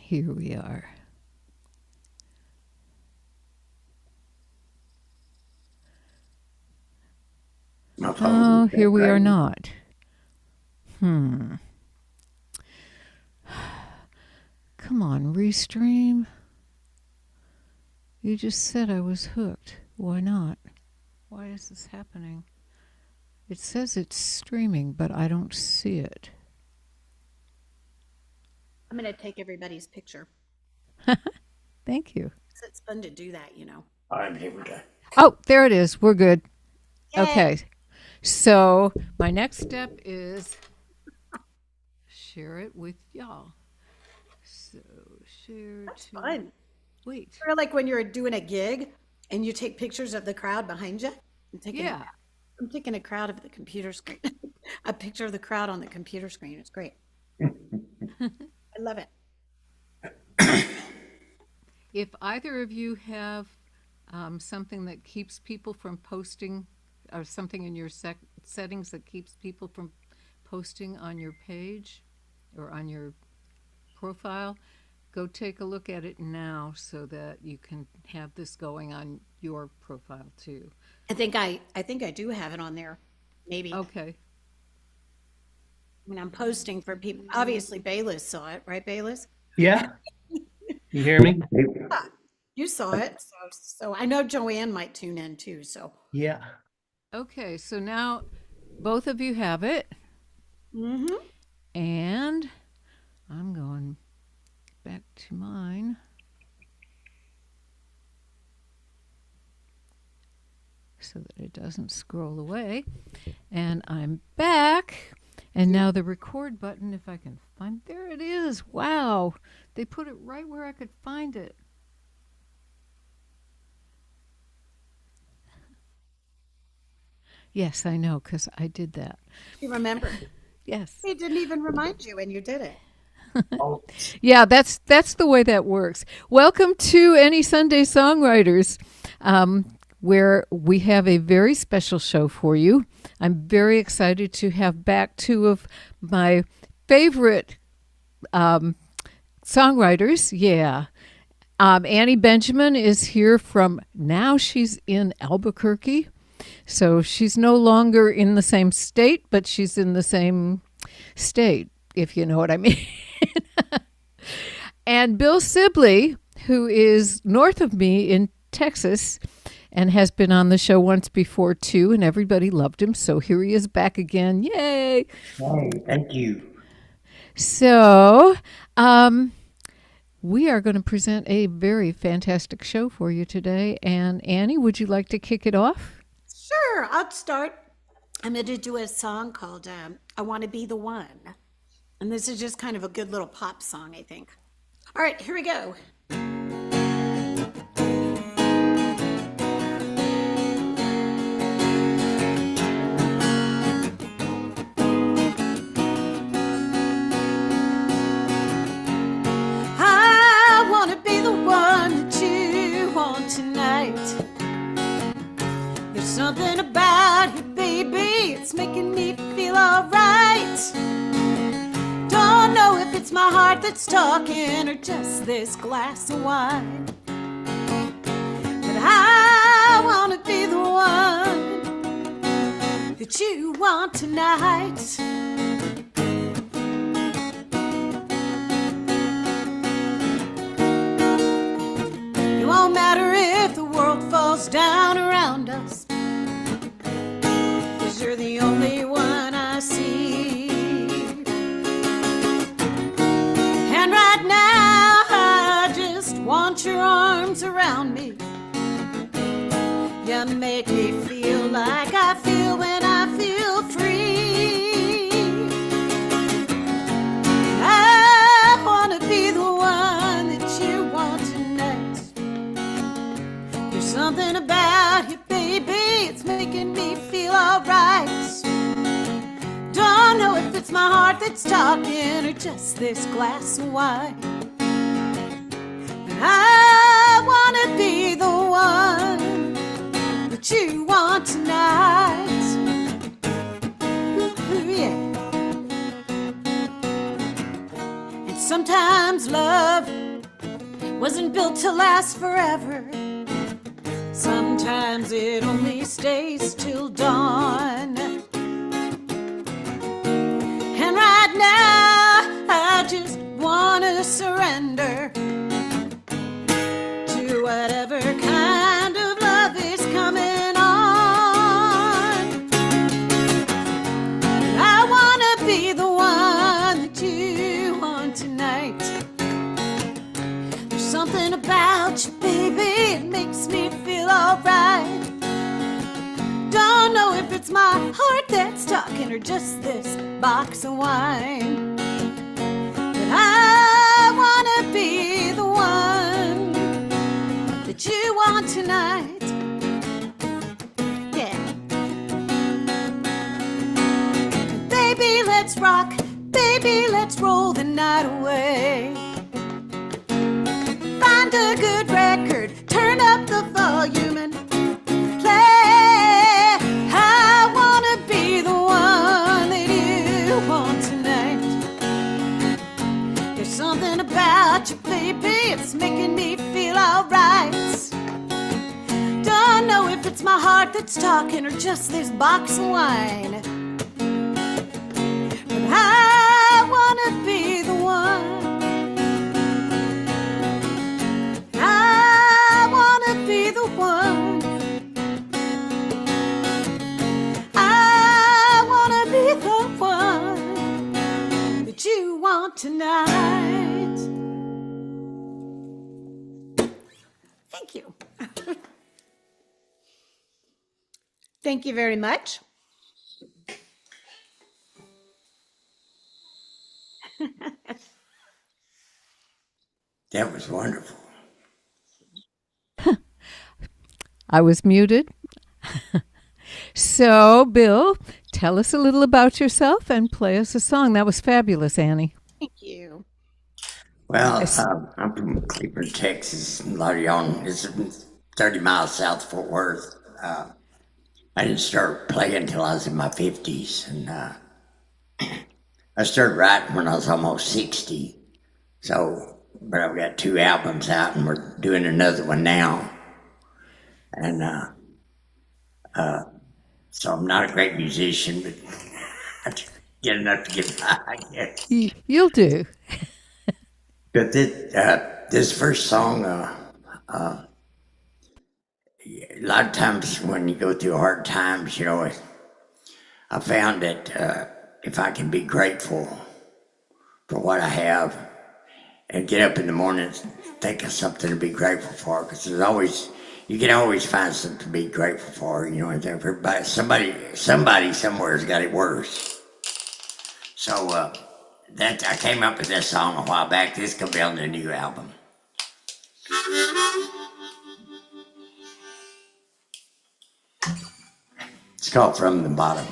here we are. Oh, here we are not. Come on, restream. You just said I was hooked. Why not? Why is this happening? It says it's streaming, but I don't see it. I'm going to take everybody's picture. Thank you. It's fun to do that, you know. I'm here we go. Oh, there it is. We're good. Yay. Okay. So my next step is share it with y'all. So share That's to fun. wait. Or like when you're doing a gig and you take pictures of the crowd behind you. Yeah. I'm taking a crowd of the computer screen. A picture of the crowd on the computer screen. It's great. I love it. If either of you have something that keeps people from posting, or something in your settings that keeps people from posting on your page or on your profile, go take a look at it now so that you can have this going on your profile too. I think I do have it on there. Maybe. Okay. When I'm posting for people. Obviously Bayless saw it, right, Bayless? Yeah. You hear me? Yeah, you saw it. So I know Joanne might tune in too. So Yeah. Okay, so now both of you have it. And I'm going back to mine. So that it doesn't scroll away. And I'm back. And now the record button, if I can find, there it is. Wow. They put it right where I could find it. Yes, I know, because I did that. you remember. Yes. It didn't even remind you and you did it. Oh, Yeah, that's the way that works. Welcome to Any Sunday Songwriters, where we have a very special show for you. I'm very excited to have back two of my favorite songwriters. Yeah. Annie Benjamin is here from, now she's in Albuquerque. So she's no longer in the same state, but she's in the same state, if you know what I mean. And Bill Sibley, who is north of me in Texas and has been on the show once before too, and everybody loved him. So here he is back again. Yay! Hey, thank you. So we are going to present a very fantastic show for you today. And Annie, would you like to kick it off? Sure, I'll start. I'm going to do a song called I Want to Be the One. And this is just kind of a good little pop song, I think. All right, here we go. I want to be the one that you want tonight. There's something about you, baby, it's making me feel alright. Don't know if it's my heart that's talking or just this glass of wine. But I want to be the one that you want tonight. It won't matter if the world falls down around us, 'cause you're the only one I see. And right now I just want your arms around me. You make me feel like I feel when I feel free. I want to be the one that you want tonight. There's something about you, baby, it's making me feel alright. Don't know if it's my heart that's talking or just this glass of wine. But I want to be the one that you want tonight. Ooh, yeah. And sometimes love wasn't built to last forever. Sometimes it only stays till dawn. And right now I just wanna surrender to whatever kind of love is coming on. I wanna be the one that you want tonight. There's something about you, baby, it makes me feel alright. Don't know if it's my heart that's talking or just this box of wine. But I wanna be the one that you want tonight. Yeah. Baby, let's rock. Baby, let's roll the night away. Find a good record, turn up the volume and play. I wanna be the one that you want tonight. There's something about you, baby, it's making me feel alright. Don't know if it's my heart that's talking or just this box of wine. But I wanna be the one. I wanna be the one. I wanna be the one that you want tonight. Thank you. Thank you very much. That was wonderful. I was muted. So, Bill, tell us a little about yourself and play us a song. That was fabulous, Annie. Thank you. Well, Yes. I'm from Cleveland, Texas. A lot of y'all, it's 30 miles south of Fort Worth. I didn't start playing until I was in my 50s. And I started writing when I was almost 60. So, but I've got 2 albums out and we're doing another one now. And so I'm not a great musician, but I get enough to get by, I guess. You'll do. But this first song, a lot of times when you go through hard times, you know, I found that if I can be grateful for what I have and get up in the morning and think of something to be grateful for, because there's always, you can always find something to be grateful for, you know, and everybody, somebody somewhere's got it worse. So that I came up with this song a while back. This could be on the new album. It's called From the Bottom.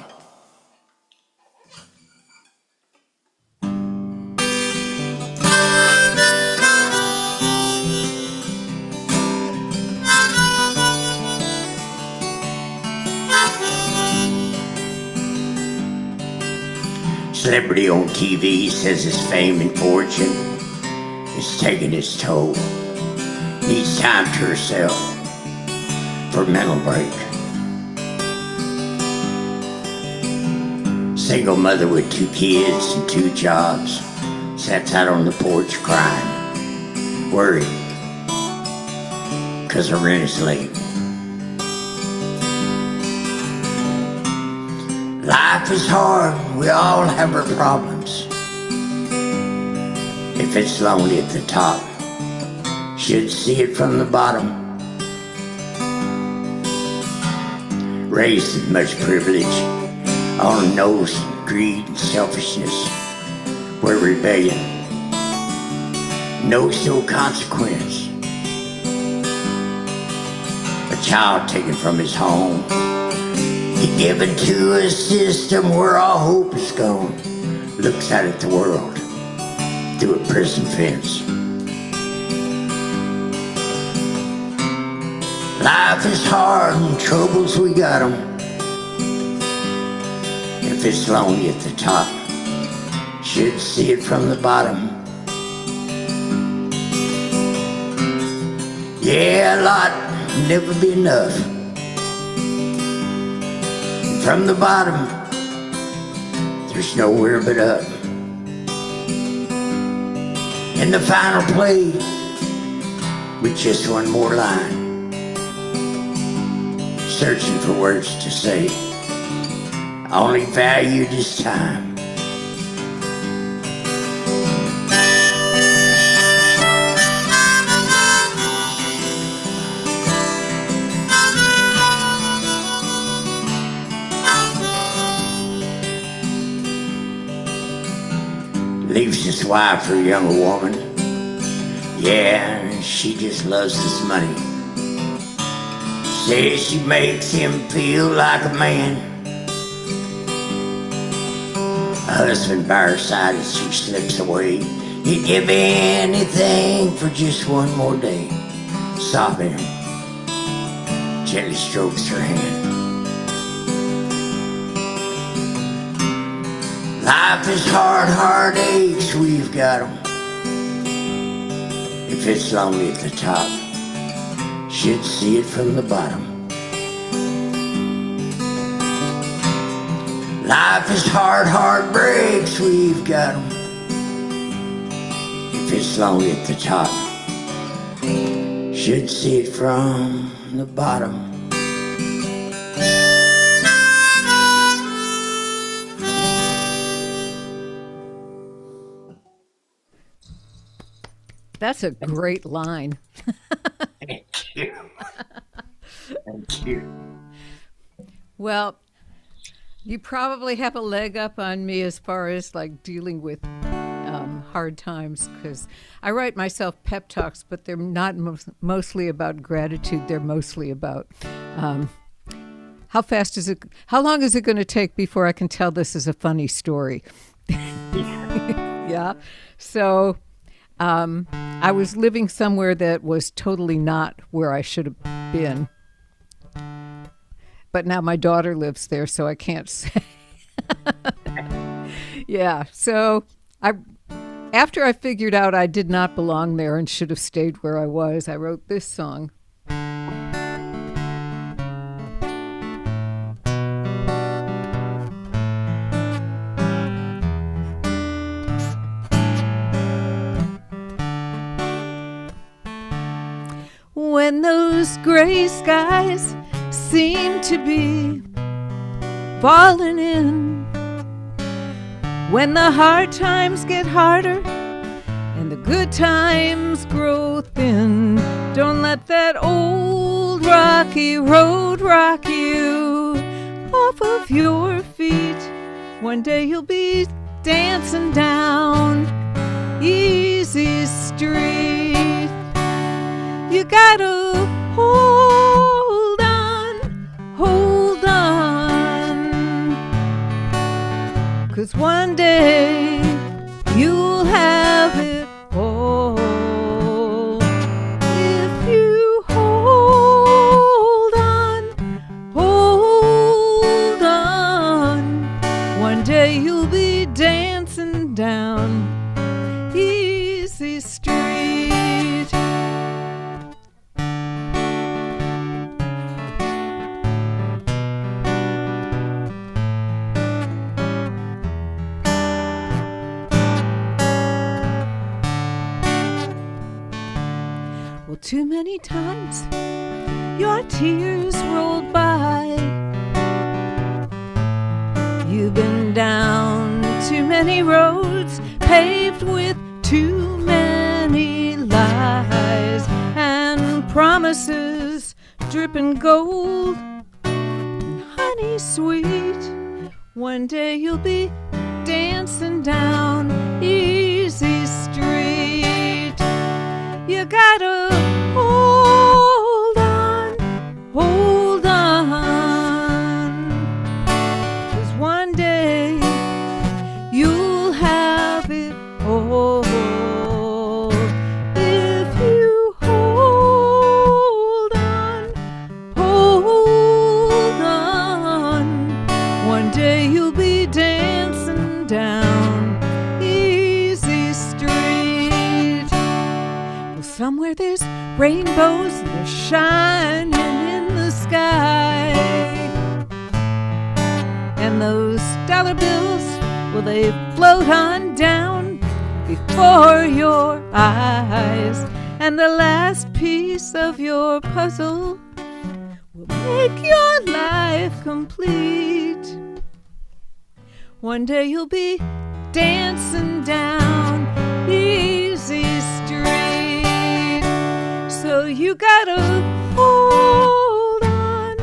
Celebrity on TV says his fame and fortune is taking its toll. Needs time to herself for a mental break. Single mother with 2 kids and 2 jobs, sits out on the porch crying, worried, 'cause her rent is late. Life is hard, we all have our problems. If it's lonely at the top, should see it from the bottom. Raised with much privilege, on knows greed and selfishness, where rebellion knows no consequence. A child taken from his home, given to a system where all hope is gone, looks out at the world through a prison fence. Life is hard and troubles, we got 'em. If it's lonely at the top, should see it from the bottom. Yeah, a lot never be enough. From the bottom, there's nowhere but up. In the final play, with just one more line, searching for words to say, only valued is time. Leaves his wife for a younger woman. Yeah, she just loves his money. Says she makes him feel like a man. A husband by her side as she slips away. He'd give anything for just one more day. Sobbing, gently strokes her hand. Life is hard aches, we've got 'em. If it's lonely at the top, should see it from the bottom. Life is hard breaks, we've got 'em. If it's lonely at the top, should see it from the bottom. That's a great line. Thank you. Thank you. Well, you probably have a leg up on me as far as like dealing with hard times, because I write myself pep talks, but they're not mostly about gratitude. They're mostly about how long is it going to take before I can tell this is a funny story? Yeah. So I was living somewhere that was totally not where I should have been. But now my daughter lives there, so I can't say. Yeah, so after I figured out I did not belong there and should have stayed where I was, I wrote this song. When those gray skies seem to be falling in, when the hard times get harder and the good times grow thin, don't let that old rocky road rock you off of your feet. One day you'll be dancing down easy street. You gotta hold on, 'cause one day you'll have it all. If you hold on, one day you'll be dancing down easy street. Well, too many times your tears rolled by. You've been down too many roads paved with too many lies and promises dripping gold and honey sweet. One day you'll be dancing down easy street. You gotta hold on, 'cause one day you'll have it all. If you hold on, one day you'll be dancing down easy street. Well, somewhere there's rainbows, they're shining in the sky. And those dollar bills, well, they float on down before your eyes. And the last piece of your puzzle will make your life complete. One day you'll be dancing down easy street. So you gotta hold on,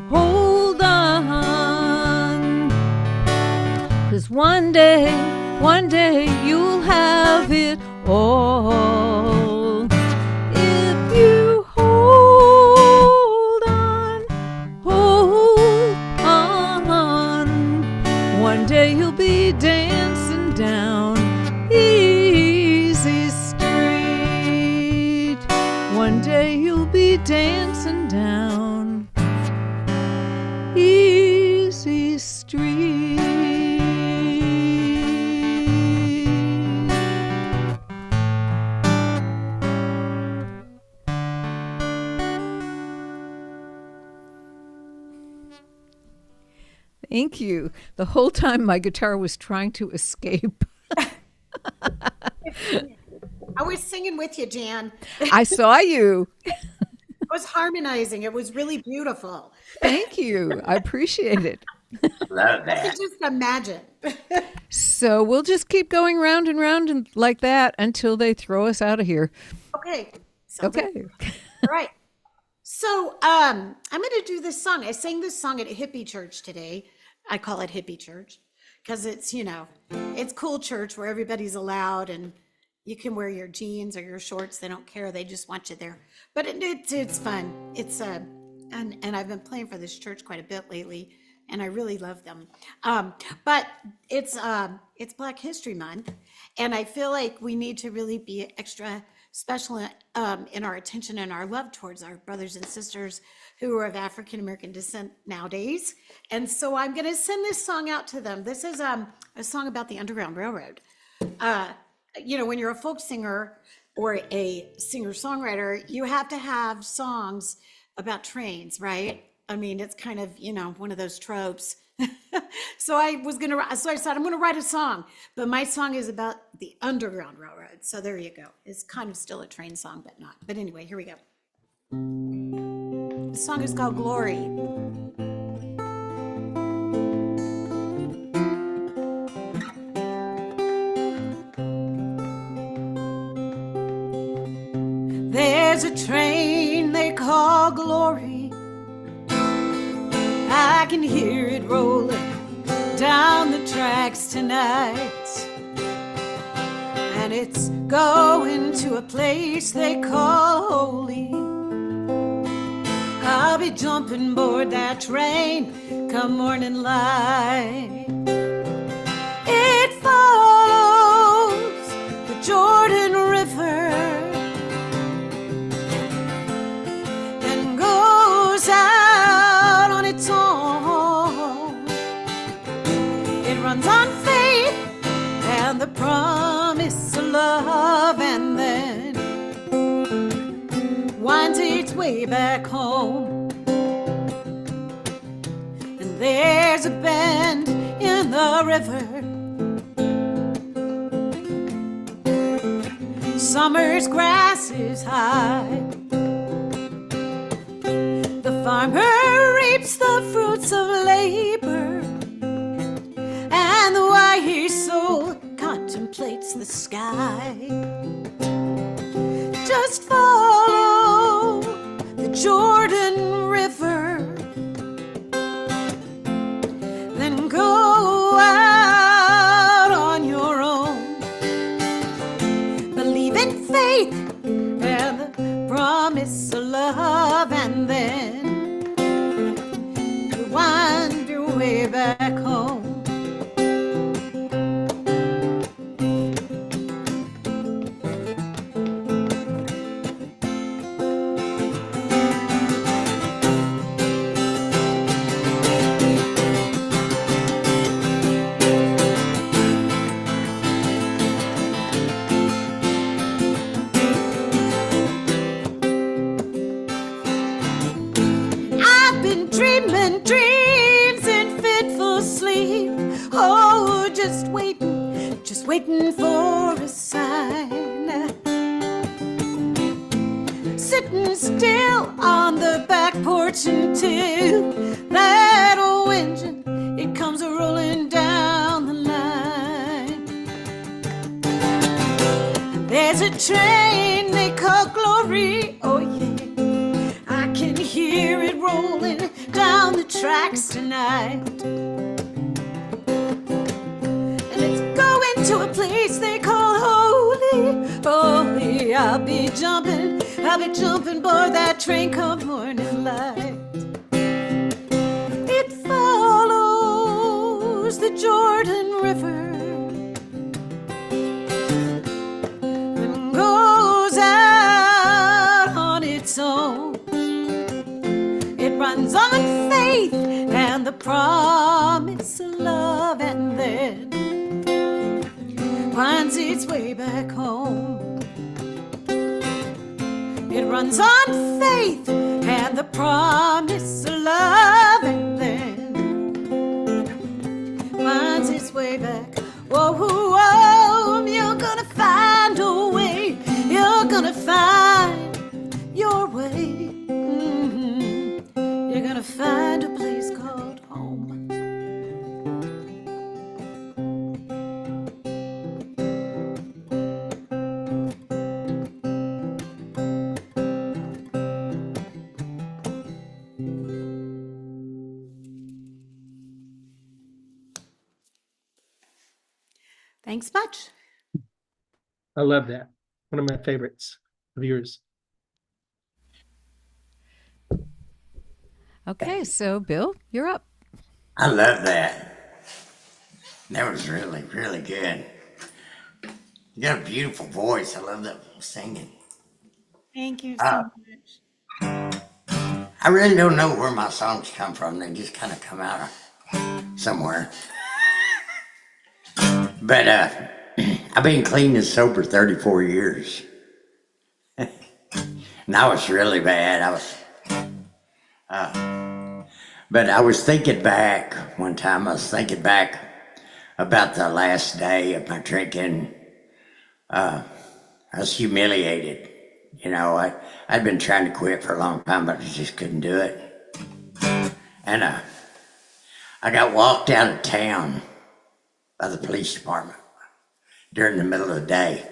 hold on. 'Cause one day you'll have it all. If you hold on, one day you'll be dancing down easy street. One day you'll be dancing down easy street. Thank you. The whole time my guitar was trying to escape. I was singing with you, Jan. I saw you. I was harmonizing. It was really beautiful. Thank you. I appreciate it. Love I that. could just imagine. So we'll just keep going round and round and like that until they throw us out of here. Okay. Sounds like- Okay. All right. So I'm going to do this song. I sang this song at a hippie church today. I call it hippie church because it's, it's cool church where everybody's allowed and you can wear your jeans or your shorts. They don't care. They just want you there. But it's fun. It's and I've been playing for this church quite a bit lately, and I really love them. But it's Black History Month, and I feel like we need to really be extra special in our attention and our love towards our brothers and sisters who are of African American descent nowadays. And so I'm going to send this song out to them. This is a song about the Underground Railroad. When you're a folk singer or a singer-songwriter, you have to have songs about trains, right? I mean, it's kind of, one of those tropes. So I said, I'm going to write a song, but my song is about the Underground Railroad. So there you go. It's kind of still a train song, but not. But anyway, here we go. The song is called Glory. There's a train they call Glory. I can hear it rolling down the tracks tonight. And it's going to a place they call holy. I'll be jumping aboard that train come morning light. It follows the Jordan River and goes out on its own. It runs on faith and the promise of love, and then winds its way back home. And there's a bend in the river. Summer's grass is high. The farmer reaps the fruits of labor, and the white soul contemplates the sky. Just follow the Jordan River, then go out on your own. Believe in faith and the promise of love, and then you wind your way back home. been dreaming dreams in fitful sleep. Oh, just waiting for a sign. Sitting still on the back porch until that old engine, it comes rolling down the line. There's a train they call Glory, oh yeah, I can hear it rolling down the tracks tonight. And it's going to a place they call Holy, Holy. I'll be jumping aboard that train come morning light. It follows the Jordan River and goes out on its own. It runs on faith and the promise of love, and then finds its way back home. It runs on faith and the promise of love, and then finds its way back. Whoa, whoa, you're gonna find a way. You're gonna find your way. You're gonna find a place called home. Thanks much. I love that. One of my favorites of yours. Okay, so Bill, you're up. I love that. That was really, really good. You got a beautiful voice. I love that singing. Thank you so much. I really don't know where my songs come from. They just kind of come out of somewhere. But I've been clean and sober 34 years. And I was really bad. But I was thinking back one time, about the last day of my drinking. I was humiliated. You know, I'd been trying to quit for a long time, but I just couldn't do it. And I got walked out of town by the police department during the middle of the day.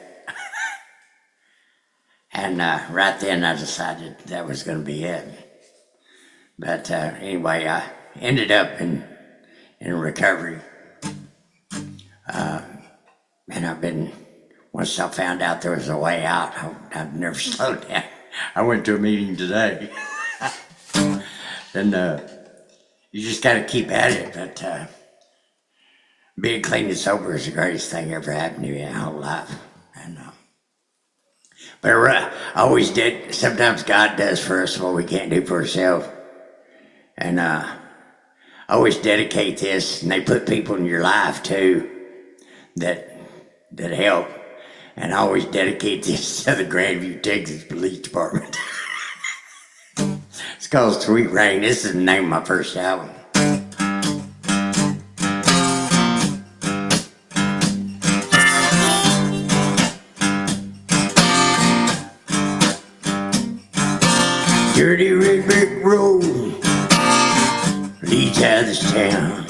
And right then I decided that was going to be it. But anyway, I ended up in recovery. And once I found out there was a way out, I've never slowed down. I went to a meeting today. And you just got to keep at it. But being clean and sober is the greatest thing ever happened to me in my whole life. And but I always did. Sometimes God does for us what we can't do for ourselves. And I always dedicate this, and they put people in your life too that help. And I always dedicate this to the Grandview, Texas Police Department. It's called Sweet Rain. This is the name of my first album. Dirty red brick road leads out of this town.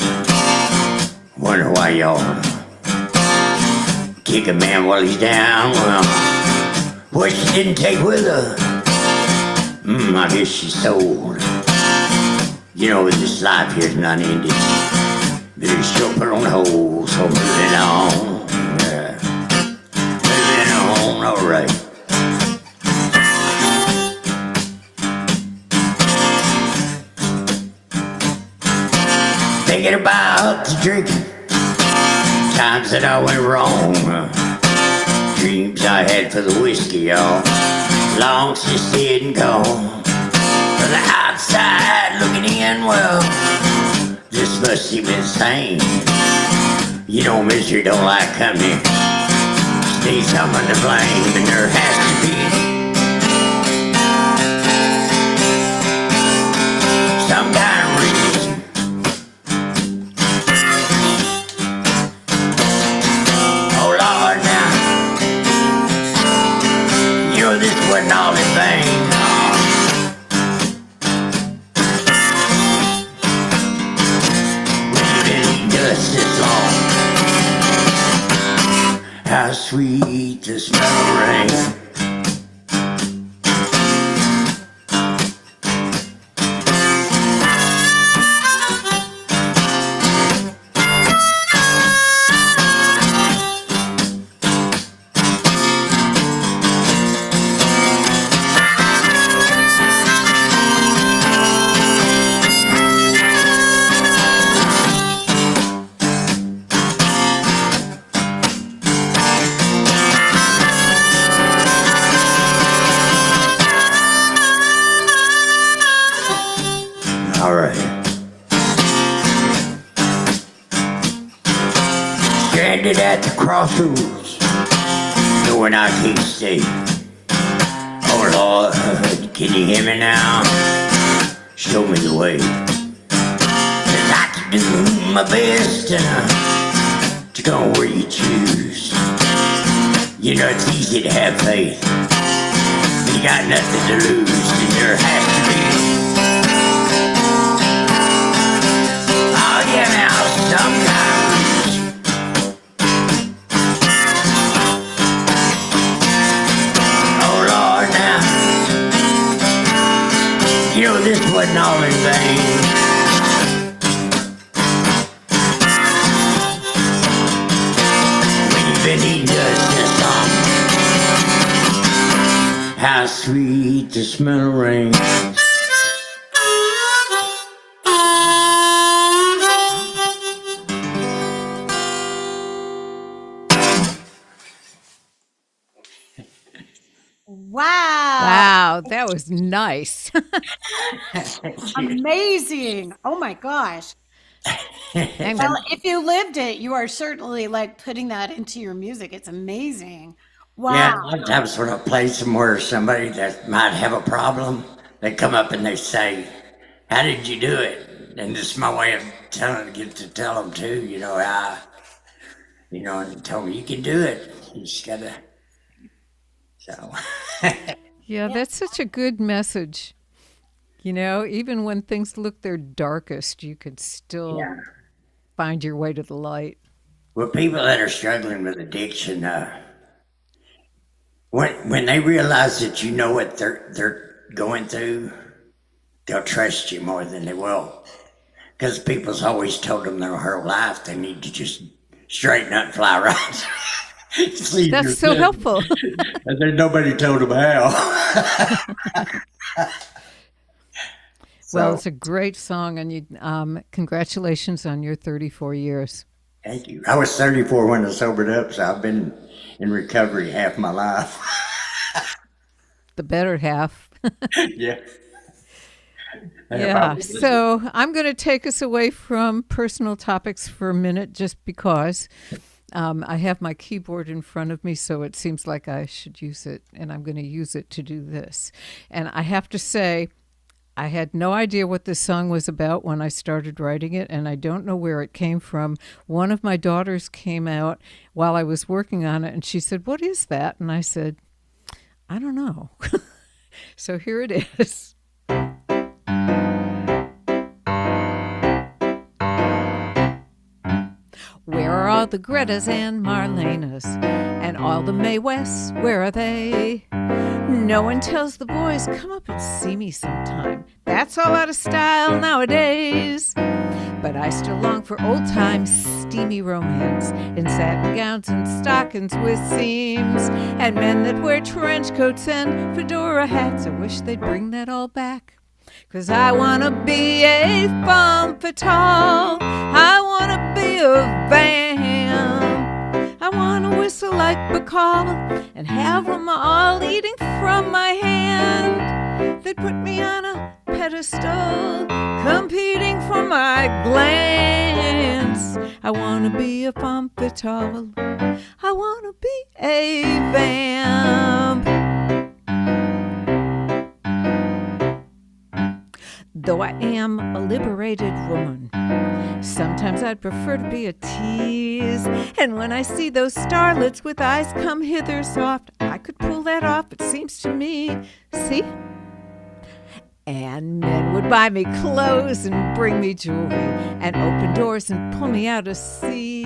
Wonder why y'all kick a man while he's down. Well, what she didn't take with her, I guess she sold. You know, this life here's not ended, but it's sure put on hold. So moving on, moving on, all right. Thinking about the drinking, times that I went wrong, dreams I had for the whiskey, y'all, long since dead and gone. From the outside looking in, well, this must seem insane. You know misery don't like company, stay someone to blame, and there has to be some guy sweet the smell of rain. All right. Stranded at the crossroads, knowing I can't stay. Oh Lord, can you hear me now? Show me the way. 'Cause I can do my best to go where you choose. You know it's easy to have faith. You got nothing to lose, and there has to be. Sometimes. Oh Lord, now, you know this wasn't all in vain. When you've been eating just how sweet the smell of rain. Wow. Wow, that was nice. Amazing. Oh my gosh. And Well, if you lived it, you are certainly like putting that into your music. It's amazing. Yeah, Wow. a lot of times when I play somewhere, somebody that might have a problem, they come up and they say, "How did you do it?" And this is my way of get to tell them too. And tell them you can do it. You just gotta. So. yeah, that's such a good message. Even when things look their darkest, you could still Yeah. find your way to the light. Well, people that are struggling with addiction, when they realize that you know what they're going through, they'll trust you more than they will. Because people's always told them their whole life they need to just straighten up and fly right. Sleep your That's so kid. helpful. And then nobody told them how. Well, So, it's a great song, and congratulations on your 34 years. thank you. I was 34 when I sobered up, so I've been in recovery half my life. The better half. Yeah. Yeah. So I'm going to take us away from personal topics for a minute just because I have my keyboard in front of me, so it seems like I should use it, and I'm going to use it to do this. And I have to say, I had no idea what this song was about when I started writing it, and I don't know where it came from. One of my daughters came out while I was working on it, and she said, "What is that?" And I said, "I don't know." So here it is. Where are all the Gretas and Marlenas? And all the Mae Wests, where are they? No one tells the boys, come up and see me sometime. That's all out of style nowadays. But I still long for old-time steamy romance in satin gowns and stockings with seams, and men that wear trench coats and fedora hats. I wish they'd bring that all back. 'Cause I wanna be a femme fatale. I wanna be a vamp. I wanna whistle like Bacall and have them all eating from my hand. They'd put me on a pedestal, competing for my glance. I wanna be a femme fatale. I wanna be a vamp. Though I am a liberated woman, sometimes I'd prefer to be a tease. And when I see those starlets with eyes come hither soft, I could pull that off, it seems to me. See? And men would buy me clothes and bring me jewelry and open doors and pull me out a seat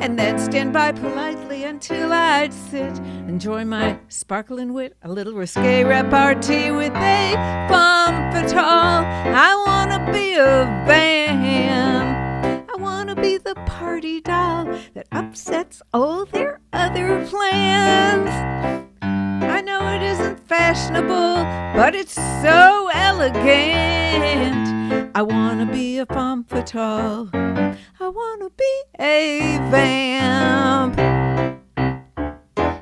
and then stand by politely until I'd sit, enjoy my sparkling wit, a little risque repartee with a femme fatale. I wanna be a vamp. I wanna be the party doll that upsets all their other plans. I know it isn't fashionable, but it's so elegant. I wanna be a femme fatale. I wanna be a vamp.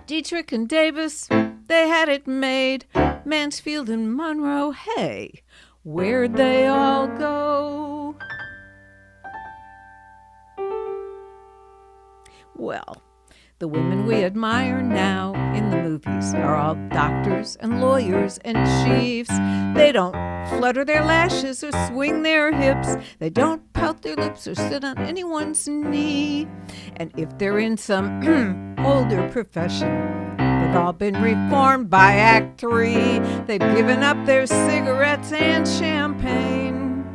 Dietrich and Davis, they had it made. Mansfield and Monroe, hey, where'd they all go? Well, the women we admire now in the movies are all doctors and lawyers and chiefs. They don't flutter their lashes or swing their hips. They don't pout their lips or sit on anyone's knee. And if they're in some older profession, they've all been reformed by Act 3. They've given up their cigarettes and champagne.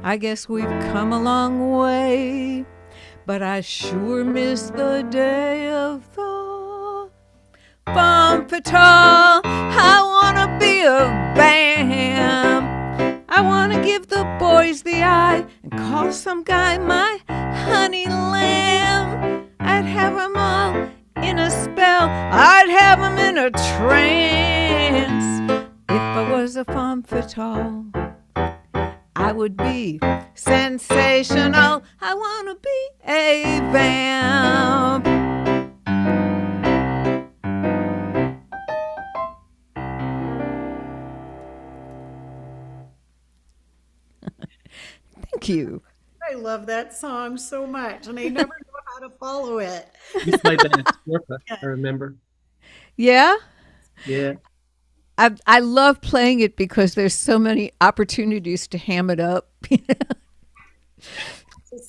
I guess we've come a long way, but I sure miss the day of the femme fatale. I wanna be a vamp. I wanna give the boys the eye and call some guy my honey lamb. I'd have 'em all in a spell. I'd have 'em in a trance. If I was a femme fatale, I would be sensational. I wanna be a vamp. Thank you. I love that song so much, and I never know how to follow it. You played that at Scorpa, I remember. Yeah? Yeah. I love playing it because there's so many opportunities to ham it up. It's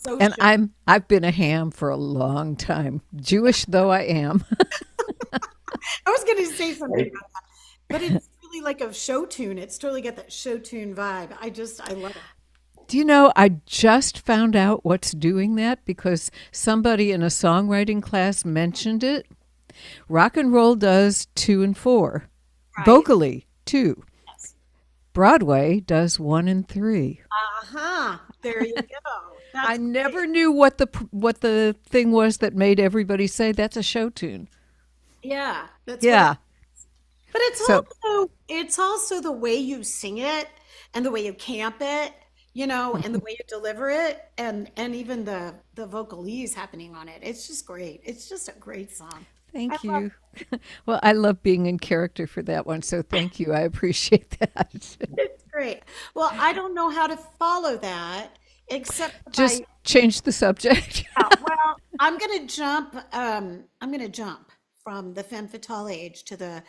so And sure. I've been a ham for a long time, Jewish though I am. I was going to say something about that, but it's really like a show tune. It's totally got that show tune vibe. I love it. Do you know, I just found out what's doing that because somebody in a songwriting class mentioned it. Rock and roll does 2 and 4. Right. Vocally, 2. Yes. Broadway does 1 and 3. There you go. That's I never knew what the thing was that made everybody say that's a show tune. Yeah, that's Yeah. but So- it's also the way you sing it and the way you camp it, and the way you deliver it, and even the vocalese happening on it. It's just great. It's just a great song. Thank I love you. Well, I love being in character for that one, so thank you. I appreciate that. It's great. Well, I don't know how to follow that except Just change the subject. well, I'm gonna jump. I'm gonna jump from the femme fatale age to the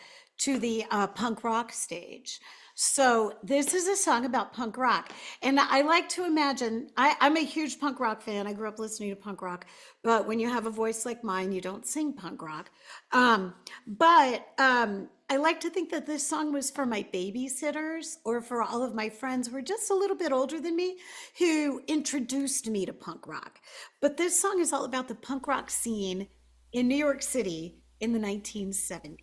punk rock stage. So this is a song about punk rock, and I like to imagine. I'm a huge punk rock fan. I grew up listening to punk rock, but when you have a voice like mine, you don't sing punk rock. But I like to think that this song was for my babysitters or for all of my friends who are just a little bit older than me who introduced me to punk rock. But this song is all about the punk rock scene in New York City in the 1970s.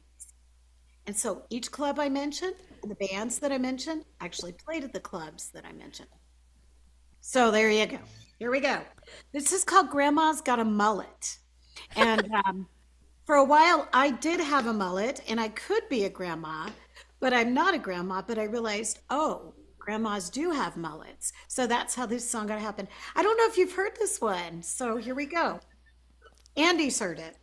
And so each club I mentioned, and the bands that I mentioned, actually played at the clubs that I mentioned. So there you go. Here we go. This is called Grandma's Got a Mullet. And for a while, I did have a mullet, and I could be a grandma, but I'm not a grandma. But I realized, oh, grandmas do have mullets. So that's how this song got to happen. I don't know if you've heard this one. So here we go. Andy's heard it.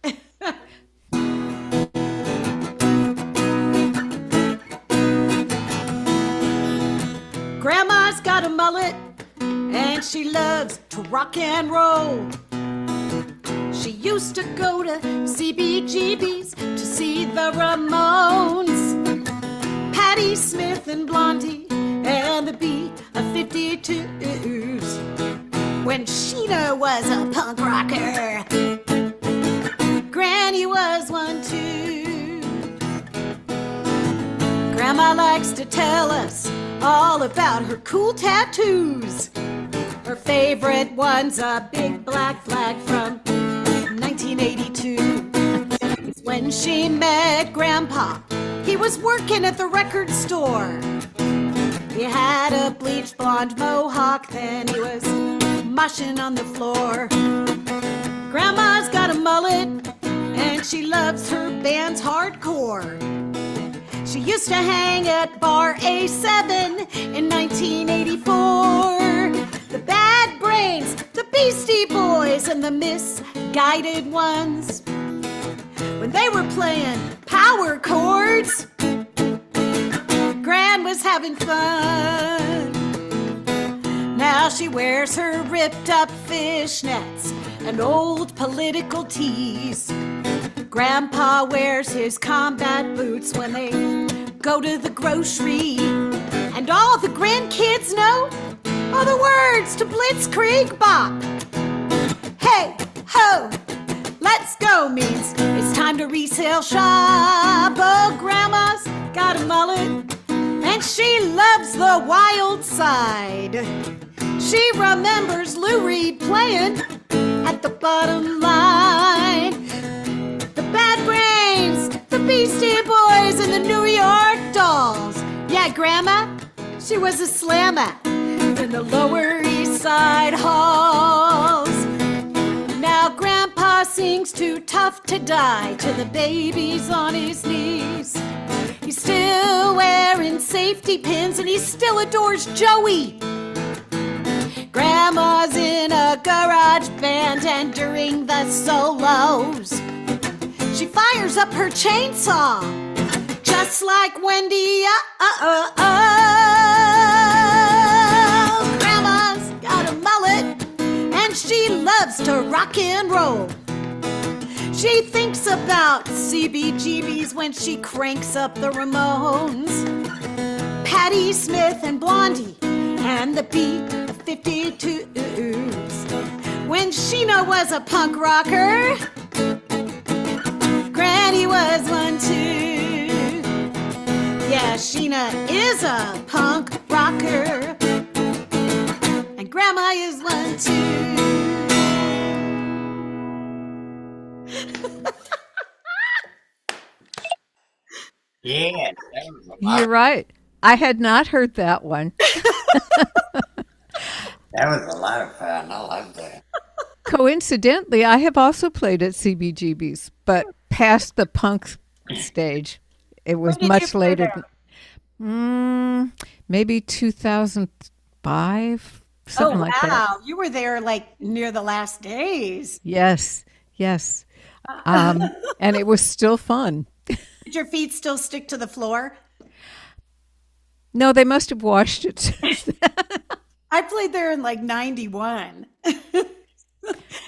Grandma's got a mullet, and she loves to rock and roll. She used to go to CBGB's to see the Ramones, Patti Smith and Blondie, and the B-52s. When Sheena was a punk rocker, Granny was one too. Grandma likes to tell us all about her cool tattoos. Her favorite one's a big black flag from 1982. when she met Grandpa. He was working at the record store. He had a bleached blonde mohawk, then he was mushing on the floor. Grandma's got a mullet, and she loves her bands hardcore. She used to hang at Bar A7 in 1984. The Bad Brains, the Beastie Boys, and the Misguided Ones. When they were playing power chords, Gran was having fun. Now she wears her ripped up fishnets and old political tees. Grandpa wears his combat boots when they go to the grocery. And all the grandkids know are the words to Blitzkrieg Bop. Hey, ho, let's go means it's time to resale shop. Oh, Grandma's got a mullet, and she loves the wild side. She remembers Lou Reed playing at the bottom line. The Bad Brains, the Beastie Boys, and the New York Dolls. Yeah, Grandma, she was a slammer in the Lower East Side halls. Now Grandpa sings Too Tough to Die to the babies on his knees. He's still wearing safety pins and he still adores Joey. Grandma's in a garage band, and during the solos she fires up her chainsaw just like Wendy. Grandma's got a mullet, and she loves to rock and roll. She thinks about CBGBs when she cranks up the Ramones, Patti Smith and Blondie, and the B-52s. When Sheena was a punk rocker, Granny was one too. Yeah, Sheena is a punk rocker, and Grandma is one too. Yeah, that was a lot. You're right. I had not heard that one. That was a lot of fun. I love that. Coincidentally, I have also played at CBGB's, but past the punk stage. It was When did you much play later. there? Maybe 2005, Oh, something like that. wow. You were there like near the last days. Yes, yes. And it was still fun. Did your feet still stick to the floor? No, they must have washed it since then. I played there in like 91.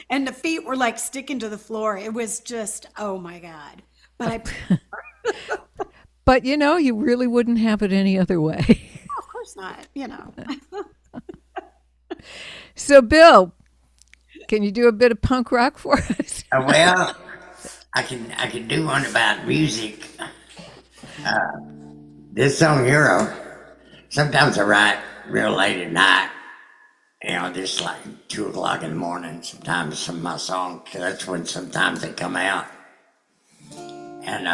And the feet were like sticking to the floor. It was just, oh my God. But But you really wouldn't have it any other way. of course not, So, Bill, can you do a bit of punk rock for us? Well, I can do one about music. This song here, sometimes I write real late at night. Just like 2 o'clock in the morning. Sometimes some of my songs, 'cause that's when sometimes they come out. And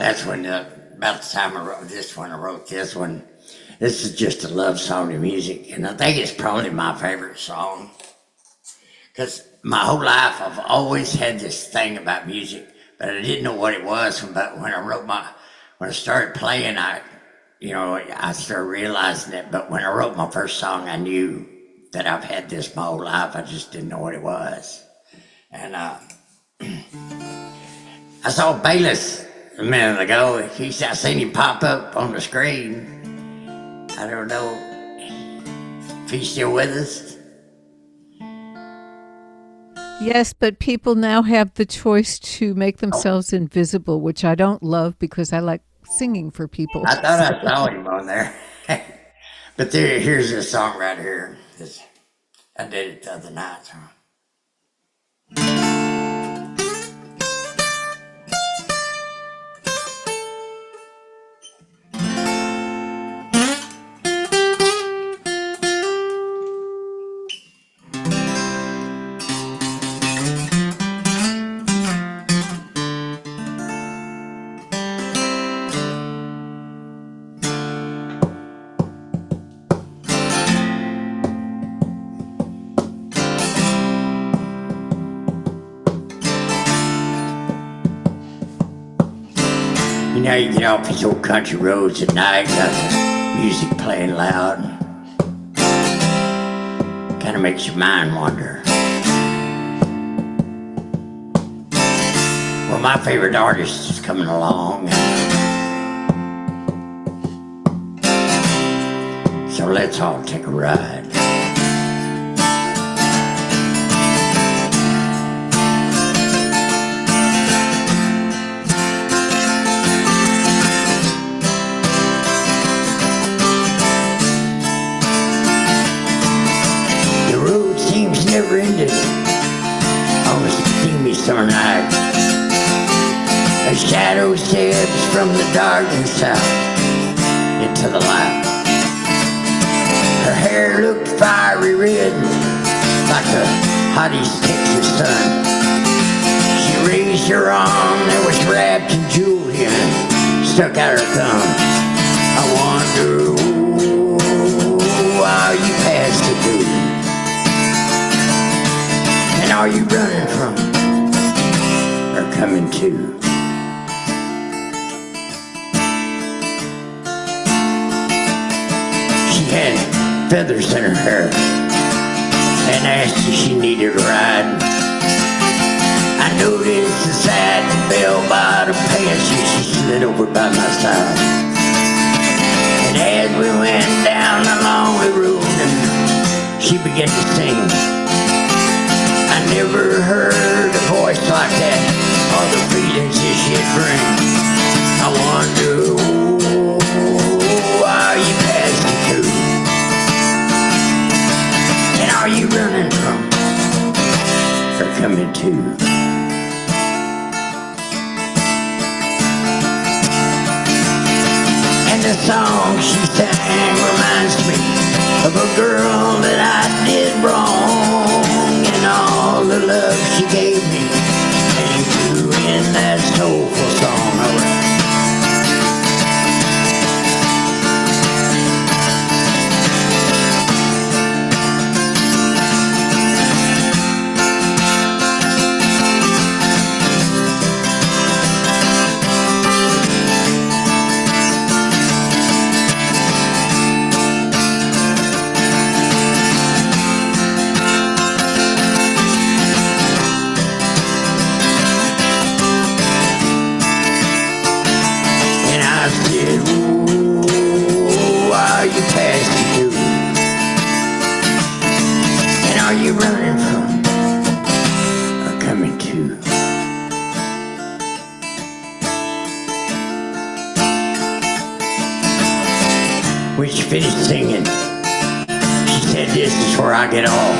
that's when about the time I wrote this one. This is just a love song to music, and I think it's probably my favorite song. Because my whole life I've always had this thing about music, but I didn't know what it was. But when I started playing, I started realizing it. But when I wrote my first song, I knew that I've had this my whole life. I just didn't know what it was. And I saw Bayless a minute ago. I seen him pop up on the screen. I don't know if he's still with us. Yes, but people now have the choice to make themselves invisible, which I don't love because I like singing for people. I thought I saw him on there. But here's this song right here. I did it the other night. So. know, you get off these old country roads at night, got the music playing loud. Kind of makes your mind wander. Well, my favorite artist is coming along. So let's all take a ride. The road seems never ended on a steamy summer night. A shadow steps from the darkness out into the light. Her hair looked fiery red, like a hot East Texas sun. She raised her arm that was wrapped in jewelry and stuck out her thumb. I wonder why you passed the dude. And are you running from or coming to? She had feathers in her hair and asked if she needed a ride. I noticed the satin bell-bottom pants she slid over by my side. And as we went down the lonely road and she began to sing, I never heard a voice like that or the feelings that she'd bring. I wonder why you passed it through. And are you running from or coming to? And the song she sang reminds me of a girl that I did wrong, and all the love she gave me came through in that soulful song I wrote. When she finished singing, she said, "This is where I get off."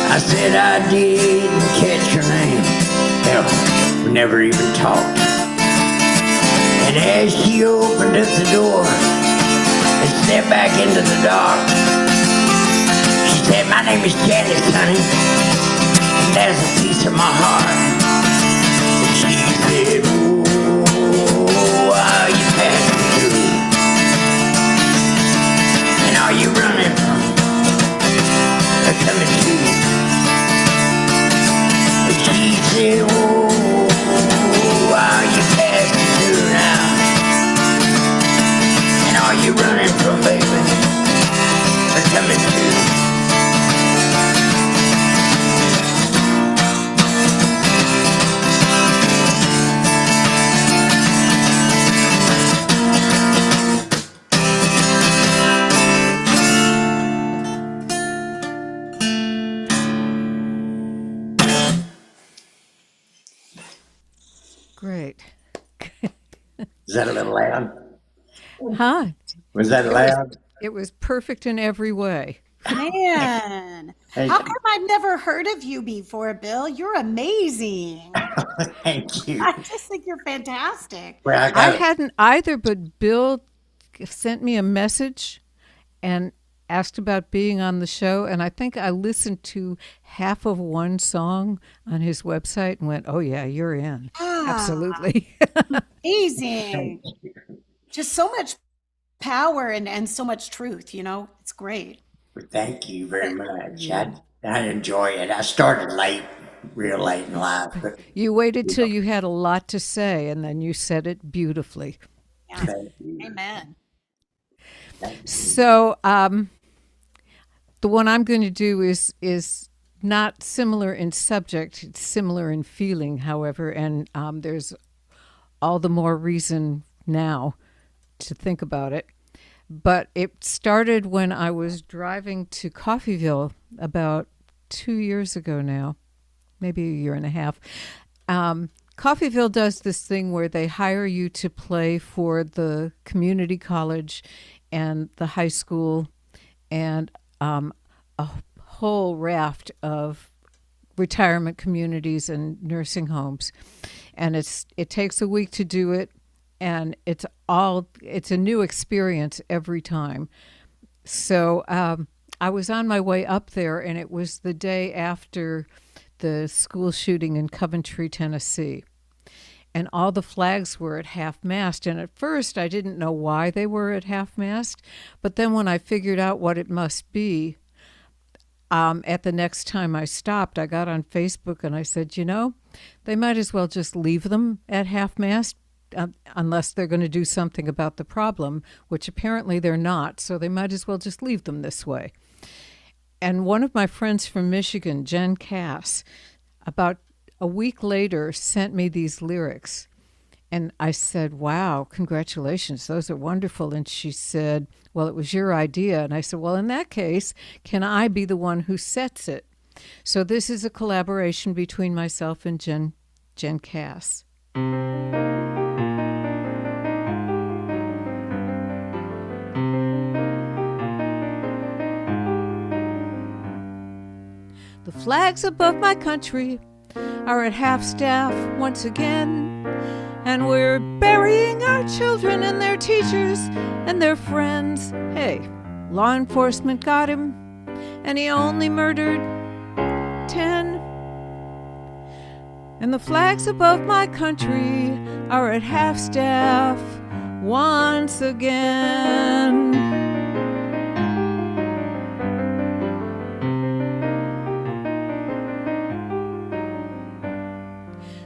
I said, "I didn't catch your name." Hell, we never even talked. And as she opened up the door and stepped back into the dark, she said, "My name is Janice, honey, and that's a piece of my heart." And she said, "Oh, why you passed me through? And are you running from or coming to?" And she said, "Oh, why you passed me through now? And are you running from, baby, or coming to?" Great. Is that a little loud? Huh? Was that loud? It was perfect in every way. Man, Thank how you. come I've never heard of you before, Bill? You're amazing. Thank you. I just think you're fantastic. Well, I I got it. hadn't either, but Bill sent me a message and asked about being on the show. And I think I listened to half of one song on his website and went, "Oh, yeah, you're in." Absolutely. Amazing. Just so much power and so much truth, you know? It's great. Thank you very much. I enjoy it. I started late. real late in life. But You waited till you had a lot to say, and then you said it beautifully. Yeah. thank you. Amen. So, the one I'm going to do is not similar in subject; it's similar in feeling, however, and there's all the more reason now to think about it. But it started when I was driving to Coffeyville about 2 years ago now, maybe a year and a half. Coffeyville does this thing where they hire you to play for the community college and the high school and a whole raft of retirement communities and nursing homes. And it takes a week to do it, and it's a new experience every time. So I was on my way up there, and it was the day after the school shooting in Coventry, Tennessee. And all the flags were at half-mast. And at first, I didn't know why they were at half-mast. But then when I figured out what it must be, at the next time I stopped, I got on Facebook and I said, they might as well just leave them at half-mast unless they're going to do something about the problem, which apparently they're not. So they might as well just leave them this way. And one of my friends from Michigan, Jen Cass, about a week later sent me these lyrics. And I said, wow, congratulations, those are wonderful. And she said, well, it was your idea. And I said, well, in that case, can I be the one who sets it? So this is a collaboration between myself and Jen Cass. The flags above my country are at half-staff once again, and we're burying our children and their teachers and their friends. Hey, law enforcement got him, and he only murdered 10. And the flags above my country are at half-staff once again.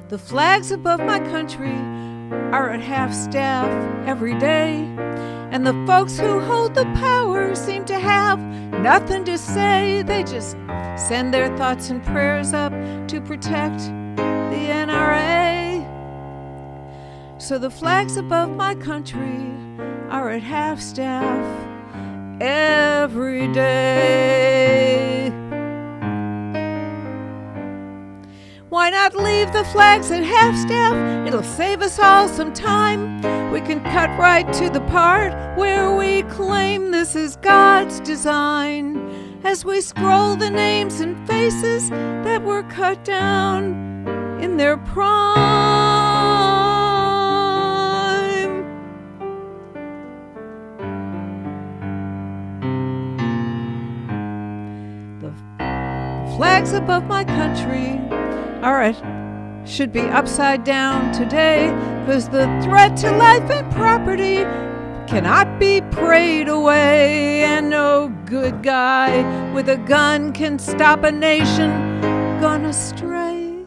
The flags above my country are at half-staff every day, and the folks who hold the power seem to have nothing to say. They just send their thoughts and prayers up to protect the NRA. So the flags above my country are at half-staff every day. Why not leave the flags at half-staff? It'll save us all some time. We can cut right to the part where we claim this is God's design, as we scroll the names and faces that were cut down in their prime. The flags above my country should be upside down today, 'cause the threat to life and property cannot be prayed away, and no good guy with a gun can stop a nation gone astray.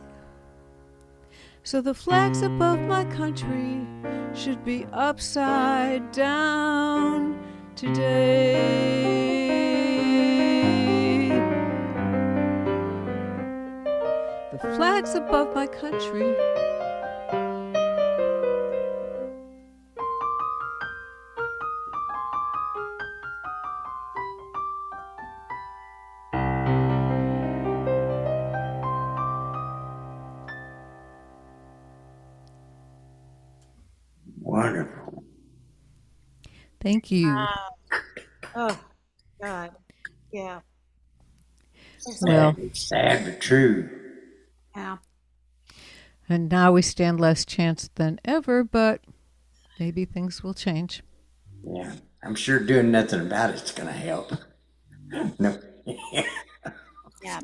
So the flags above my country should be upside down today. The flags above my country. Wonderful. Thank you. Oh, God. Yeah. Well, It's sad but true. Yeah. and now we stand less chance than ever, but maybe things will change. Yeah. I'm sure doing nothing about it's going to help. No. Yeah.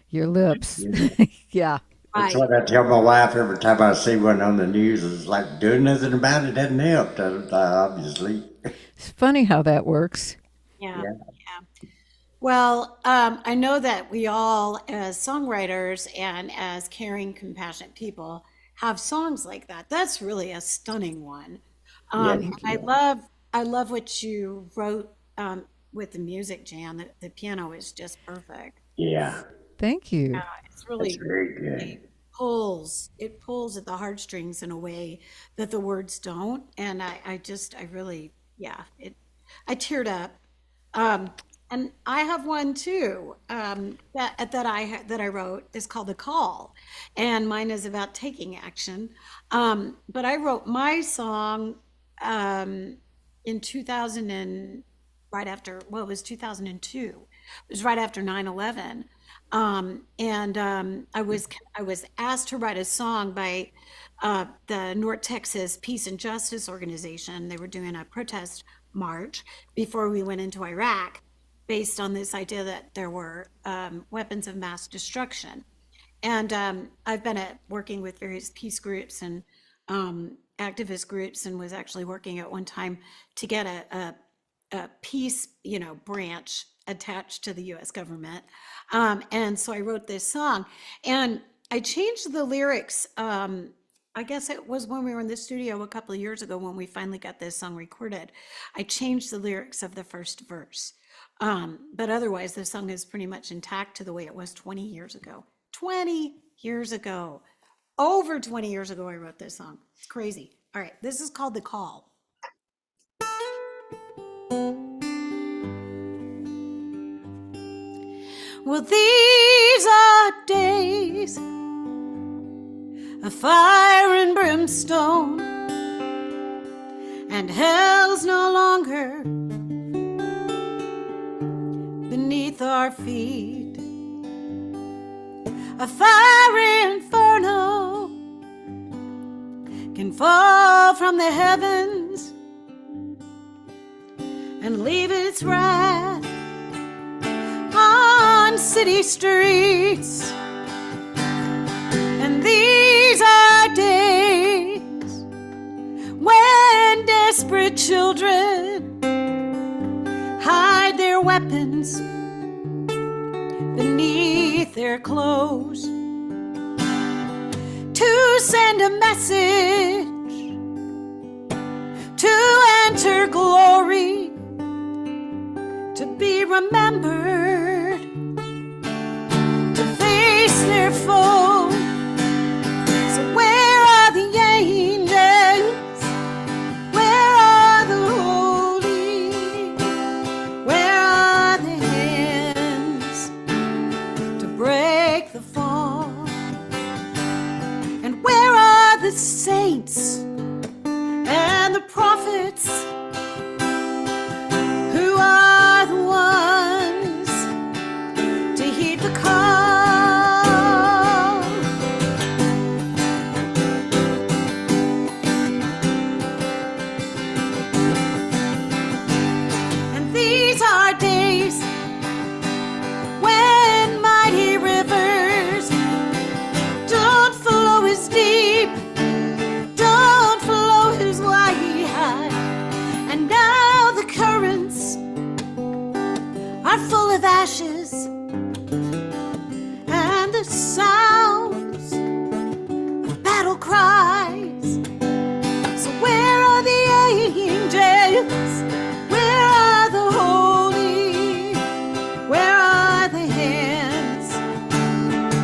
Your lips. Yeah. That's Right. what I tell my wife every time I see one on the news. It's like doing nothing about it doesn't help, obviously. It's funny how that works. Yeah. Yeah. Yeah. Well, I know that we all, as songwriters and as caring, compassionate people, have songs like that. That's really a stunning one. Yeah, And I love what you wrote with the music, Jan. The piano is just perfect. yeah, Thank you. It's that's really very good. it pulls at the heartstrings in a way that the words don't. And I really, yeah, I teared up. Um, and I have one too, that I wrote. Is called The Call, and mine is about taking action. But I wrote my song in 2000 and right after, well, it was 2002. It was right after 9/11. I was asked to write a song by the North Texas Peace and Justice Organization. They were doing a protest march before we went into Iraq, based on this idea that there were weapons of mass destruction. And I've been working with various peace groups and activist groups, and was actually working at one time to get a peace, branch attached to the U.S. government. And so I wrote this song, and I changed the lyrics. I guess it was when we were in the studio a couple of years ago when we finally got this song recorded. I changed the lyrics of the first verse. But otherwise, the song is pretty much intact to the way it was 20 years ago. 20 years ago. Over 20 years ago, I wrote this song. It's crazy. All right, this is called The Call. Well, these are days of fire and brimstone, and hell's no longer beneath our feet. A fiery inferno can fall from the heavens and leave its wrath on city streets. And these are days when desperate children hide their weapons beneath their clothes to send a message to enter glory, to be remembered, to face their foe. So where are the angels? Where are the holy? Where are the hands to break the fall? And where are the saints and the prophets who are the ones to heed the call? And these are days when mighty rivers don't flow as deep, don't flow as wide. And now the currents are full of ashes, and the sounds of battle cries. So where are the angels? Where are the holy? Where are the hands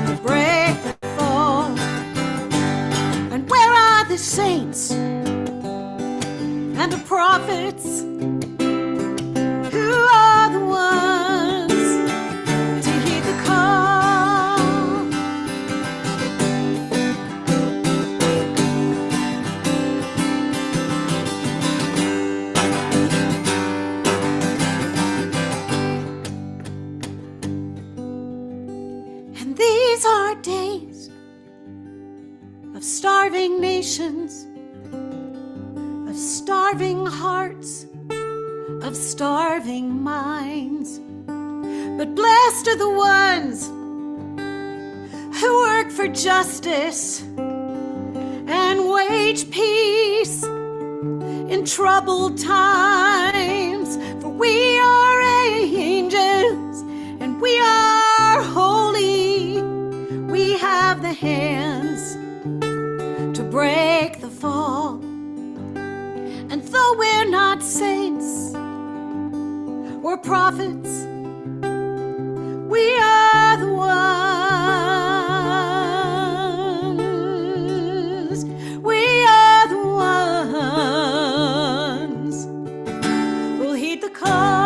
to break the fall? And where are the saints and the prophets who are the ones to heed the call? And these are days of starving nations, of starving hearts, of starving minds. But blessed are the ones who work for justice and wage peace in troubled times. For we are angels prophets. We are the ones. We are the ones. We'll heed the call.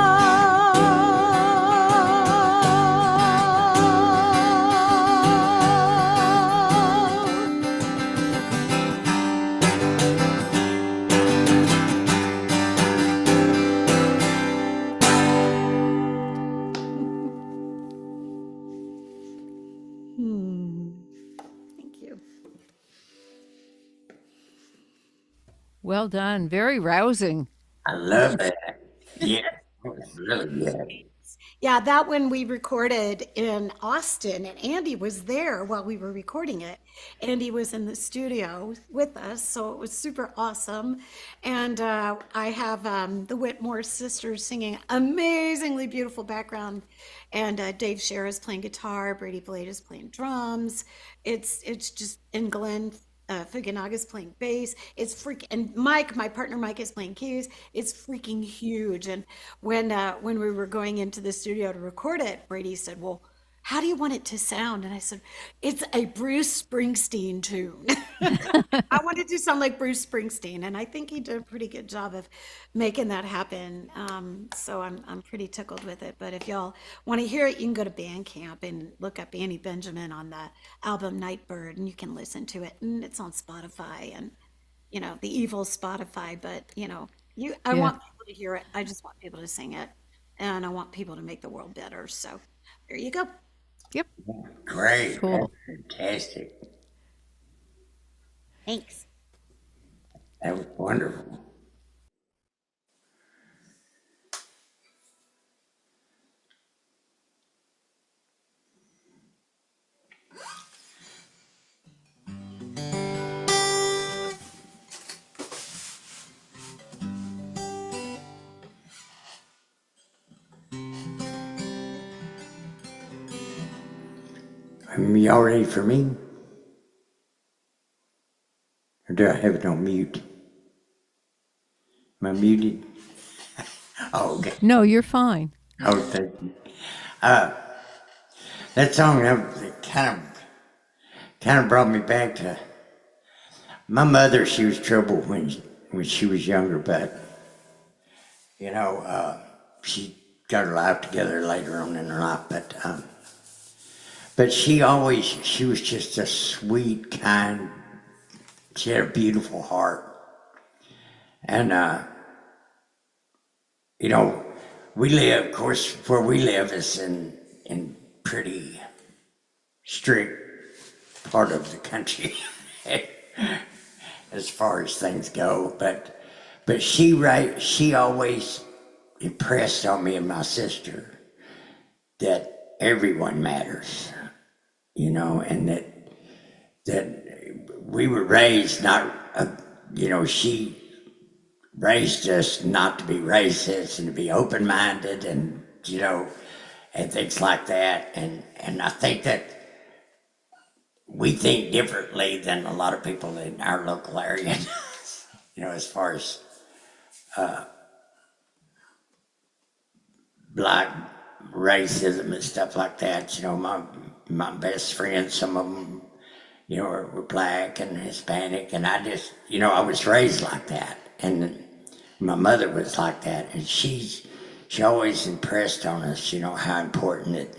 Thank you. Well done. Very rousing. I love that. Yeah, it was really good. Yeah, that one we recorded in Austin, and Andy was there while we were recording it. Andy was in the studio with us, so it was super awesome. And I have the Whitmore sisters singing amazingly beautiful background, and Dave Scher is playing guitar, Brady Blade is playing drums. It's just, and Glenn Fuganaga's playing bass. It's and Mike, my partner Mike, is playing keys. It's freaking huge. And when we were going into the studio to record it, Brady said, "Well, how do you want it to sound?" And I said, "It's a Bruce Springsteen tune." I wanted to sound like Bruce Springsteen, and I think he did a pretty good job of making that happen. So I'm pretty tickled with it. But if y'all want to hear it, you can go to Bandcamp and look up Annie Benjamin on the album Nightbird, and you can listen to it. And it's on Spotify, and the evil Spotify. But I Yeah. want people to hear it. I just want people to sing it, and I want people to make the world better. So there you go. Yep. Great. Cool. That's fantastic. Thanks. That was wonderful. Y'all ready for me? Or do I have it on mute? Am I muted? Oh, okay. No, you're fine. Oh, thank you. That song that kind of brought me back to my mother. She was trouble when she was younger, but she got her life together later on in her life. But she was just a sweet, kind. She had a beautiful heart, and we live, of course, where we live is in pretty strict part of the country as far as things go. But she always impressed on me and my sister that everyone matters, and that we were raised she raised us not to be racist and to be open-minded and things like that. And I think that we think differently than a lot of people in our local area, as far as black racism and stuff like that. My best friends, some of them, were black and Hispanic, and I just, I was raised like that, and my mother was like that, and she always impressed on us, how important it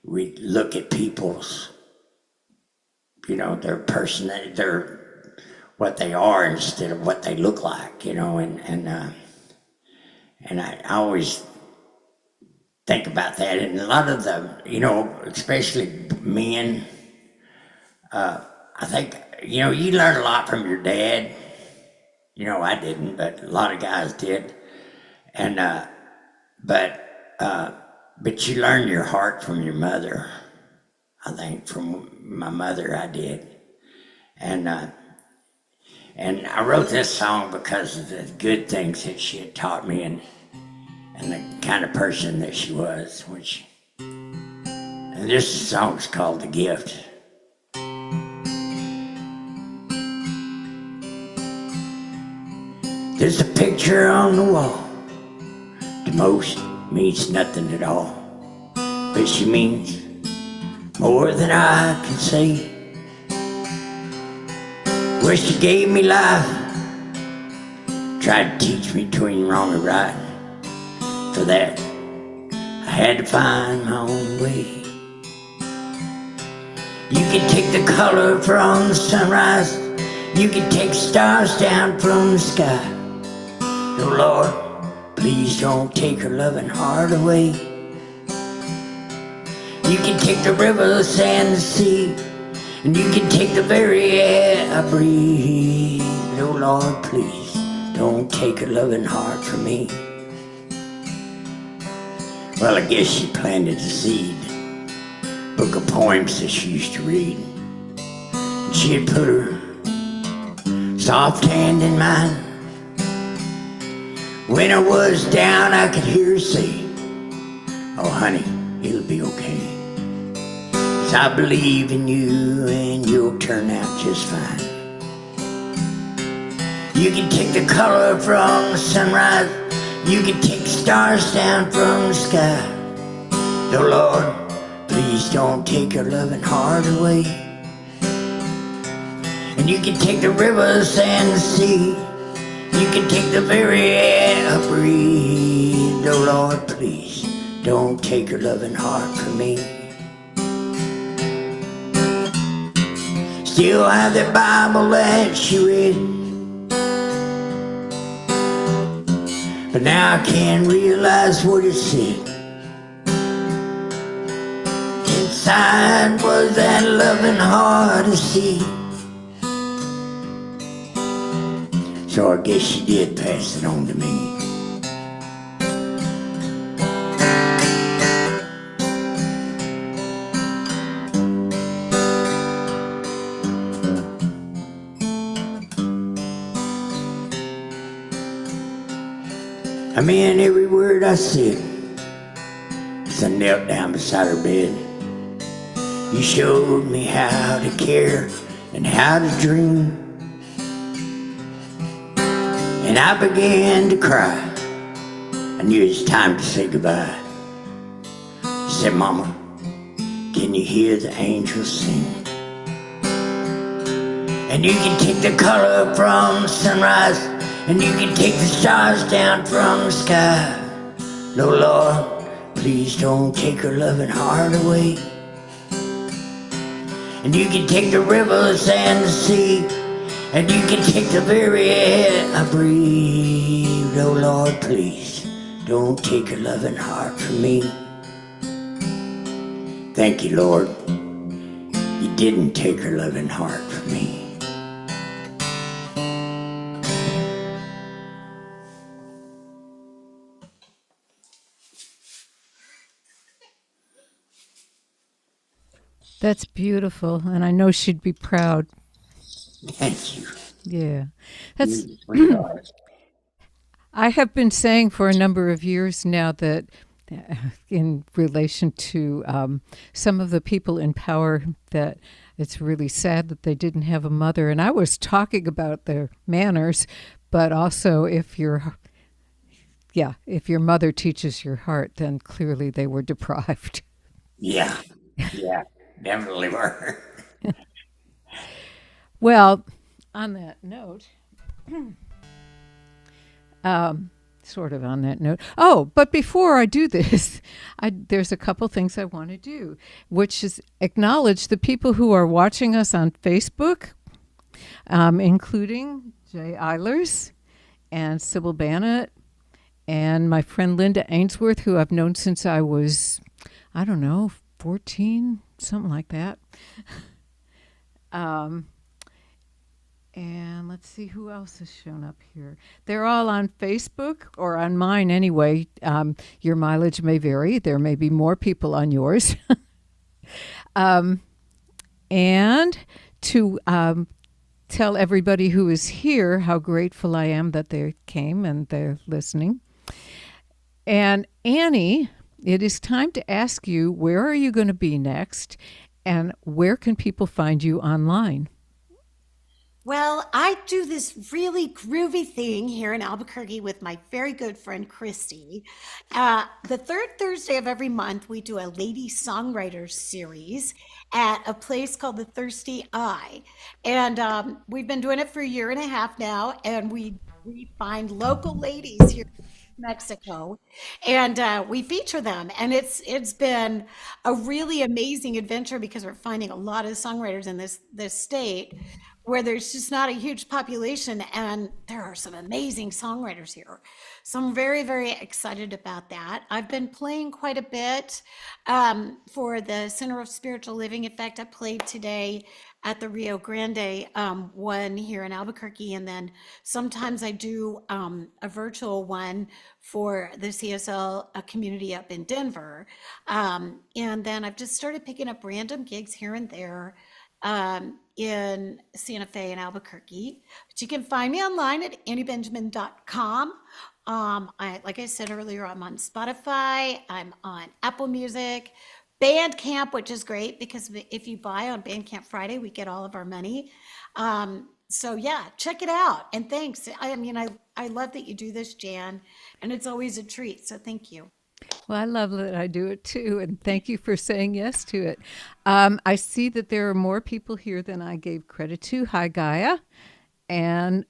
we look at people's, their personality, their what they are instead of what they look like, and I always think about that, and a lot of the, especially men. I think, you learn a lot from your dad. I didn't, but a lot of guys did. And, but you learn your heart from your mother. I think from my mother, I did. And I wrote this song because of the good things that she had taught me and the kind of person that she was. And this song's called The Gift. There's a picture on the wall, the most means nothing at all. But she means more than I can say. Well, she gave me life, tried to teach me between wrong and right. For that, I had to find my own way. You can take the color from the sunrise, you can take stars down from the sky. Oh Lord, please don't take her loving heart away. You can take the rivers and the sea, and you can take the very air I breathe. Oh Lord, please don't take her loving heart from me. Well, I guess she planted a seed, book of poems that she used to read. And she had put her soft hand in mine. When I was down, I could hear her say, oh honey, it'll be okay. 'Cause I believe in you and you'll turn out just fine. You can take the color from the sunrise, you can take the stars down from the sky. Oh Lord, please don't take her loving heart away. And you can take the rivers and the sea, you can take the very air I breathe. Oh Lord, please don't take her loving heart from me. Still have that Bible that she read, but now I can't realize what it said. Inside was that loving heart of sea. So I guess she did pass it on to me. I mean every word I said as I knelt down beside her bed. You showed me how to care and how to dream. And I began to cry. I knew it was time to say goodbye. I said, Mama, can you hear the angels sing? And you can take the color from the sunrise, and you can take the stars down from the sky. No, Lord, please don't take her loving heart away. And you can take the rivers and the sea, and you can take the very air I breathe. Oh Lord, please don't take her loving heart from me. Thank you, Lord, you didn't take her loving heart from me. That's beautiful, and I know she'd be proud. Thank you. Yeah. That's You I have been saying for a number of years now that in relation to some of the people in power, that it's really sad that they didn't have a mother. And I was talking about their manners, but also if your mother teaches your heart, then clearly they were deprived. Yeah, definitely were. Well, on that note, sort of on that note. Oh, but before I do this, there's a couple things I want to do, which is acknowledge the people who are watching us on Facebook, including Jay Eilers and Sybil Bannett and my friend Linda Ainsworth, who I've known since I was, 14, something like that. And let's see who else has shown up here. They're all on Facebook, or on mine anyway. Your mileage may vary. There may be more people on yours. And to tell everybody who is here how grateful I am that they came and they're listening. And Annie, it is time to ask you, where are you going to be next? And where can people find you online? Well, I do this really groovy thing here in Albuquerque with my very good friend Christy. The third Thursday of every month, we do a Lady Songwriters series at a place called the Thirsty Eye. And we've been doing it for a year and a half now, and we find local ladies here Mexico, and we feature them. And it's been a really amazing adventure because we're finding a lot of songwriters in this state where there's just not a huge population, and there are some amazing songwriters here. So I'm very, very excited about that. I've been playing quite a bit for the Center of Spiritual Living. In fact, I played today at the Rio Grande one here in Albuquerque, and then sometimes I do a virtual one for the CSL community up in Denver. And then I've just started picking up random gigs here and there in Santa Fe and Albuquerque. But you can find me online at anniebenjamin.com. Like I said earlier, I'm on Spotify, I'm on Apple Music, Bandcamp, which is great because if you buy on Bandcamp Friday, we get all of our money. So yeah, check it out. And thanks. I mean, I love that you do this, Jan, and it's always a treat. So thank you. Well, I love that I do it too, and thank you for saying yes to it. I see that there are more people here than I gave credit to. Hi, Gaia. And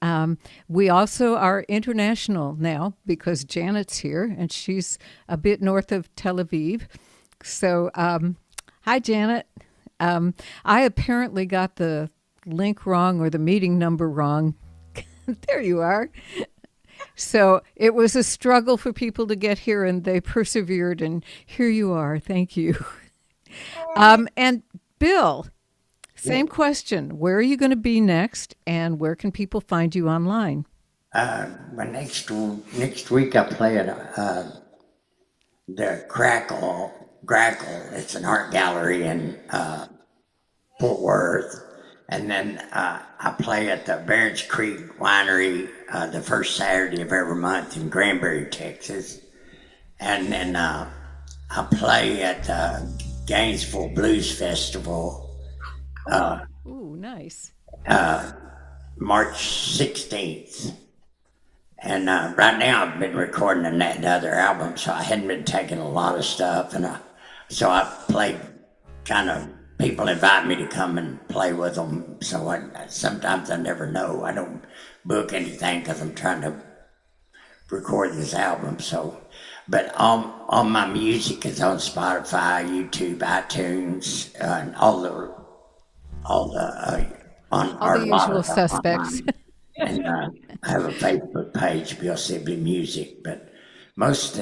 we also are international now because Janet's here, and she's a bit north of Tel Aviv. So, hi, Janet. I apparently got the link wrong or the meeting number wrong. There you are. So it was a struggle for people to get here, and they persevered, and here you are. Thank you. And Bill, same question. Where are you going to be next, and where can people find you online? Well, next week I play at the Grackle. It's an art gallery in Fort Worth. And then I play at the Barons Creek Winery the first Saturday of every month in Granbury, Texas. And then I play at the Gainesville Blues Festival Ooh, nice. March 16th. And right now I've been recording another album, so I hadn't been taking a lot of stuff. And so I play kind of, people invite me to come and play with them. So sometimes I never know. I don't book anything because I'm trying to record this album. So, but all my music is on Spotify, YouTube, iTunes, and all the usual suspects. And I have a Facebook page, Bill Sibley Music, but most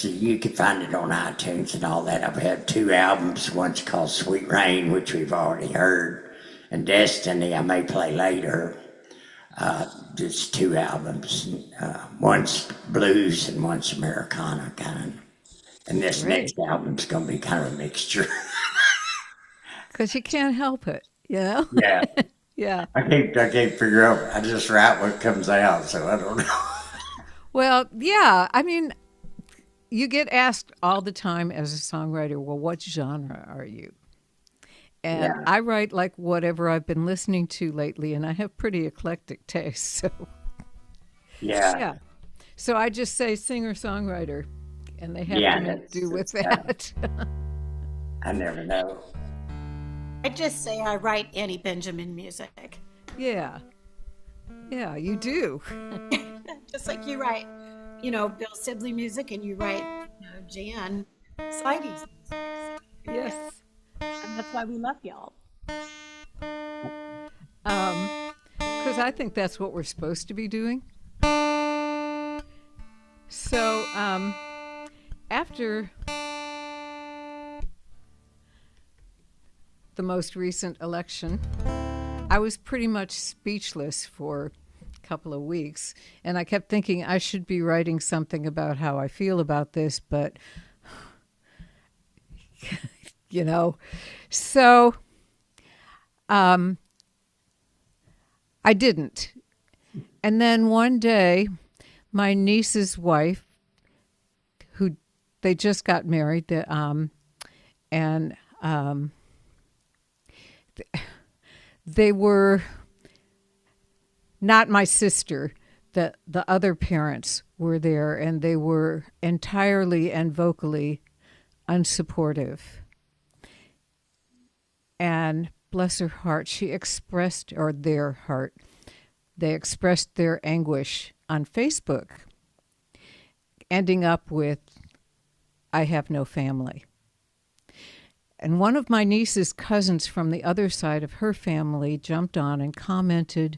you can find it on iTunes and all that. I've had 2 albums. One's called Sweet Rain, which we've already heard, and Destiny I may play later. Just 2 albums. One's blues and one's Americana kind of. And this Great. next album's going to be kind of a mixture. Because you can't help it, you know? Yeah. Yeah. I can't figure out. I just write what comes out, so I don't know. Well, yeah. I mean, you get asked all the time as a songwriter, well, what genre are you? And Yeah. I write like whatever I've been listening to lately, and I have pretty eclectic taste. So, Yeah. yeah. So I just say singer-songwriter, and they have Yeah, to make do with that. I never know. I just say I write Annie Benjamin music, Yeah. Yeah, you do. just like you write, Bill Sibley music, and you write, Jan Seides, Yes. and that's why we love y'all. Because I think that's what we're supposed to be doing. So, after the most recent election, I was pretty much speechless for a couple of weeks, and I kept thinking I should be writing something about how I feel about this, but so I didn't. And then one day, my niece's wife, who they just got married, and they were not my sister, the other parents were there, and they were entirely and vocally unsupportive. And bless her heart, she expressed, or their heart, they expressed their anguish on Facebook, ending up with, "I have no family." And one of my niece's cousins from the other side of her family jumped on and commented,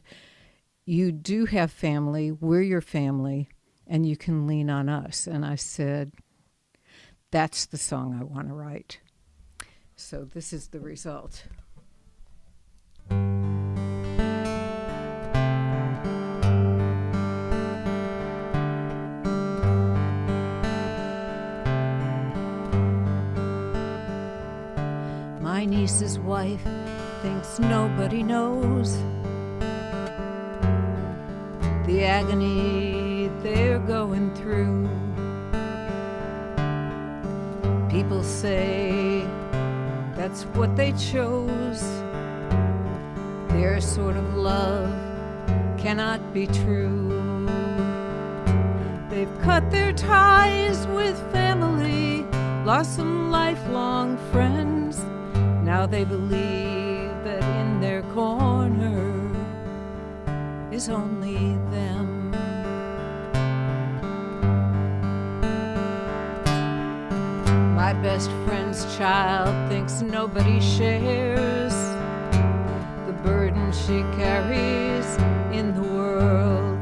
"You do have family, we're your family, and you can lean on us." And I said, that's the song I want to write. So this is the result. My niece's wife thinks nobody knows the agony they're going through. People say that's what they chose. Their sort of love cannot be true. They've cut their ties with family, lost some lifelong friends. Now they believe that in their corner is only them. My best friend's child thinks nobody shares the burden she carries in the world.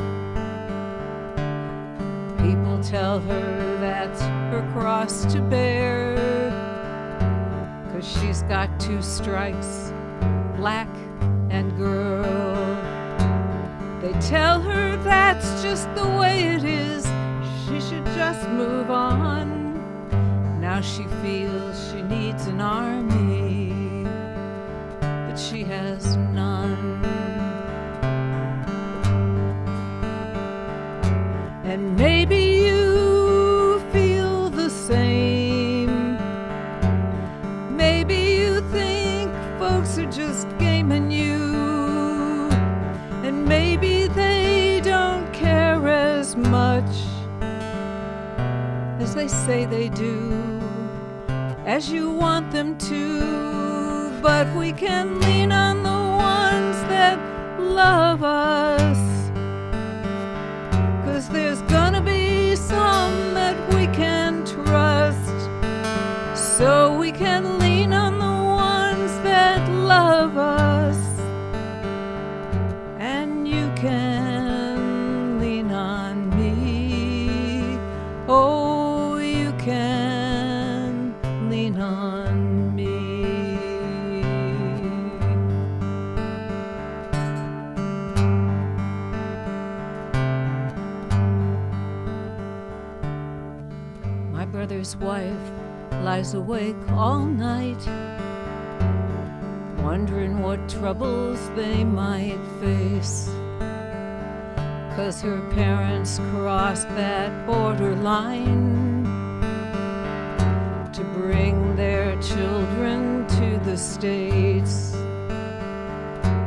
People tell her that's her cross to bear, 'cause she's got two strikes, black and girl. They tell her that's just the way it is, she should just move on. Now she feels she needs an army, but she has none. And maybe you feel the same. Maybe you think folks are just gaming you, and maybe they don't care as much as they say they do, as you want them to. But we can lean on the ones that love us, 'cause there's gonna be some that we can trust. So we can lean on the ones that love us, and you can lean on me. Oh, you can lean on me. My brother's wife lies awake all night, wondering what troubles they might face, 'cause her parents crossed that borderline to bring their children to the States.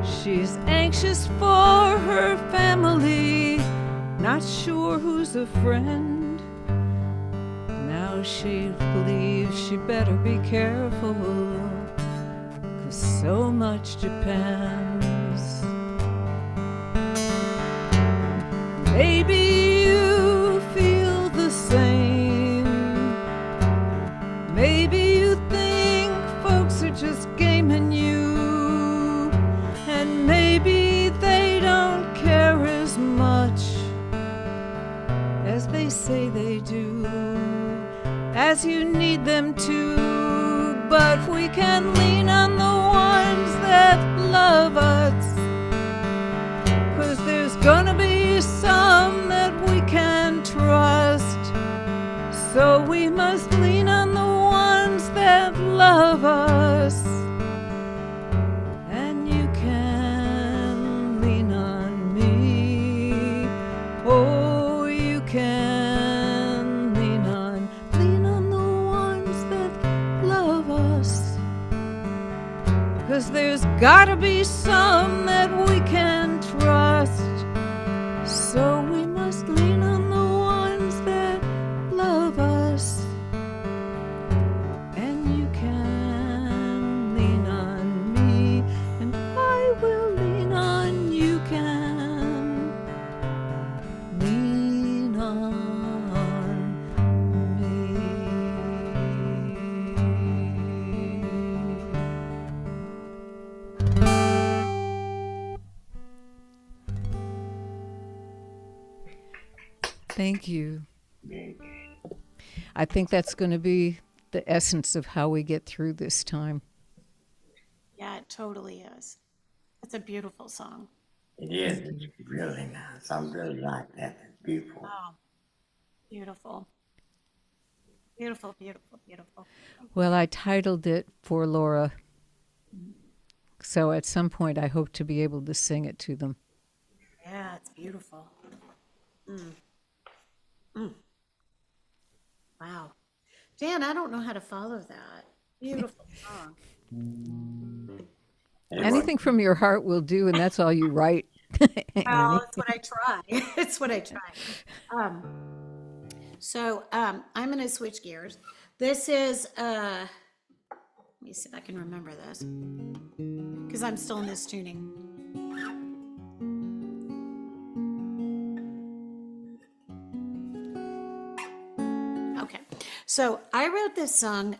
She's anxious for her family, not sure who's a friend. Now she believes she better be careful, 'cause so much depends. Maybe you feel the same. Maybe you think folks are just gaming you, and maybe they don't care as much as they say they do, as you need them to. But we can lean on the ones that love us, 'cause there's gonna be some that we can trust. So we must lean on the ones that love us, and you can lean on me. Oh, you can lean on the ones that love us, 'cause there's gotta be some that we can trust. Thank you. I think that's going to be the essence of how we get through this time. Yeah, it totally is. It's a beautiful song. It is. It's really nice. I really like that. It's beautiful. Oh, beautiful. Beautiful, beautiful, beautiful. Well, I titled it for Laura. So at some point, I hope to be able to sing it to them. Yeah, it's beautiful. Wow. Dan, I don't know how to follow that. Beautiful song. Anything from your heart will do, and that's all you write. Well, it's what I try. It's what I try. I'm going to switch gears. This is, let me see if I can remember this, because I'm still in this tuning. Okay, so I wrote this song.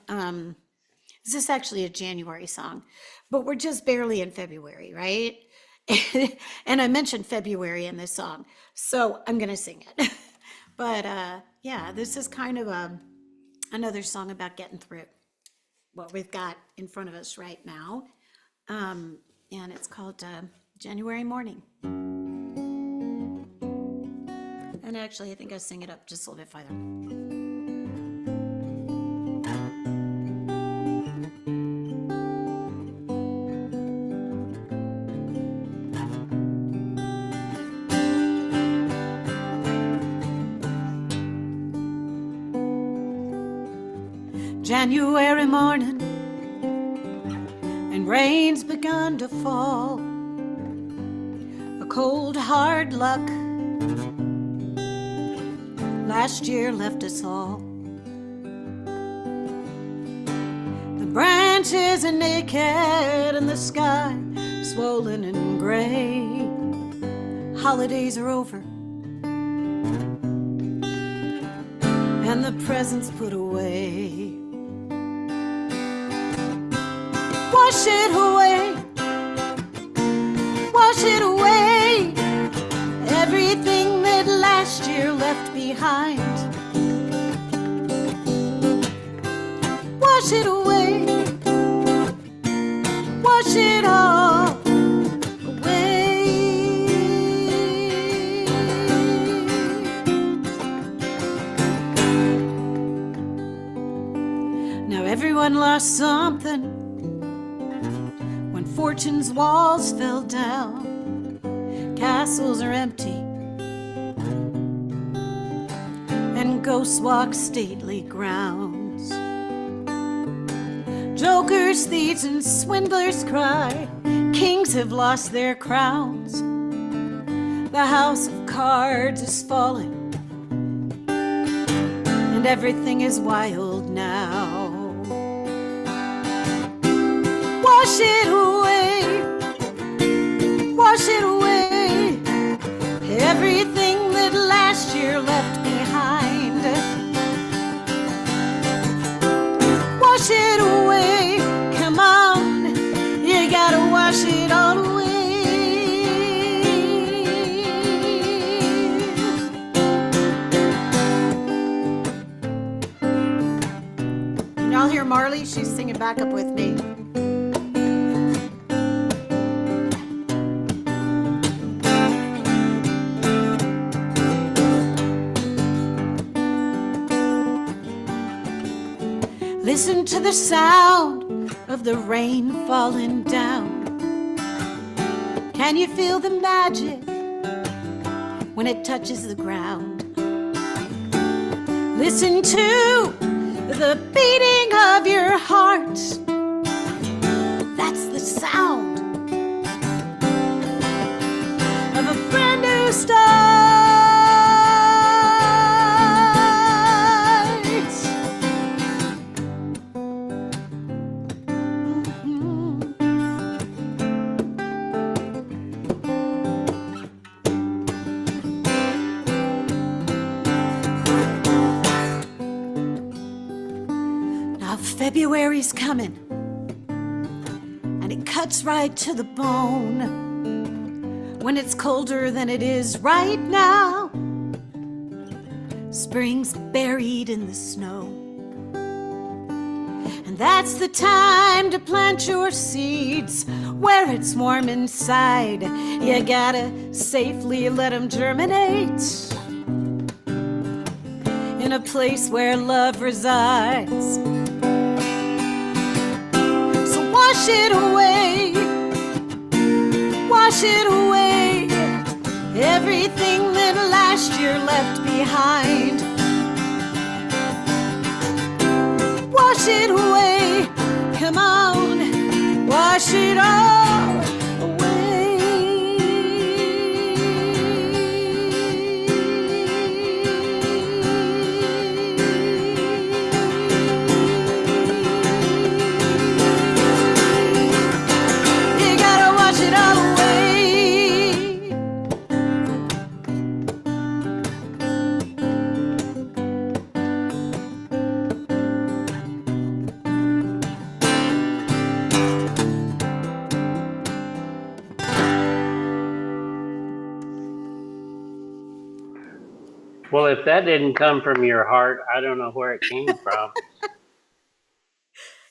This is actually a January song, but we're just barely in February, right? And I mentioned February in this song, so I'm going to sing it. But yeah, this is kind of another song about getting through what we've got in front of us right now. And it's called January Morning. And actually, I think I'll sing it up just a little bit farther. January morning, and rain's begun to fall. A cold, hard luck last year left us all. The branches are naked and the sky swollen and gray. Holidays are over and the presents put away. Wash it away, wash it away, everything that last year left behind. Wash it away, wash it all away. Now everyone lost something when fortune's walls fell down. Castles are empty and ghosts walk stately grounds. Jokers, thieves, and swindlers cry. Kings have lost their crowns. The house of cards is falling, and everything is wild now. Wash it away, wash it away, everything that last year left behind. Wash it away, come on, you gotta wash it all away. And y'all hear Marley? She's singing back up with me. Listen to the sound of the rain falling down. Can you feel the magic when it touches the ground? Listen to the beating of your heart. That's the sound of a brand new start. February's coming, and it cuts right to the bone when it's colder than it is right now. Spring's buried in the snow. And that's the time to plant your seeds where it's warm inside. You gotta safely let them germinate in a place where love resides. So wash it away, wash it away, everything that last year left behind. Wash it away, come on, wash it all away. You gotta wash it all away. Well, if that didn't come from your heart, I don't know where it came from.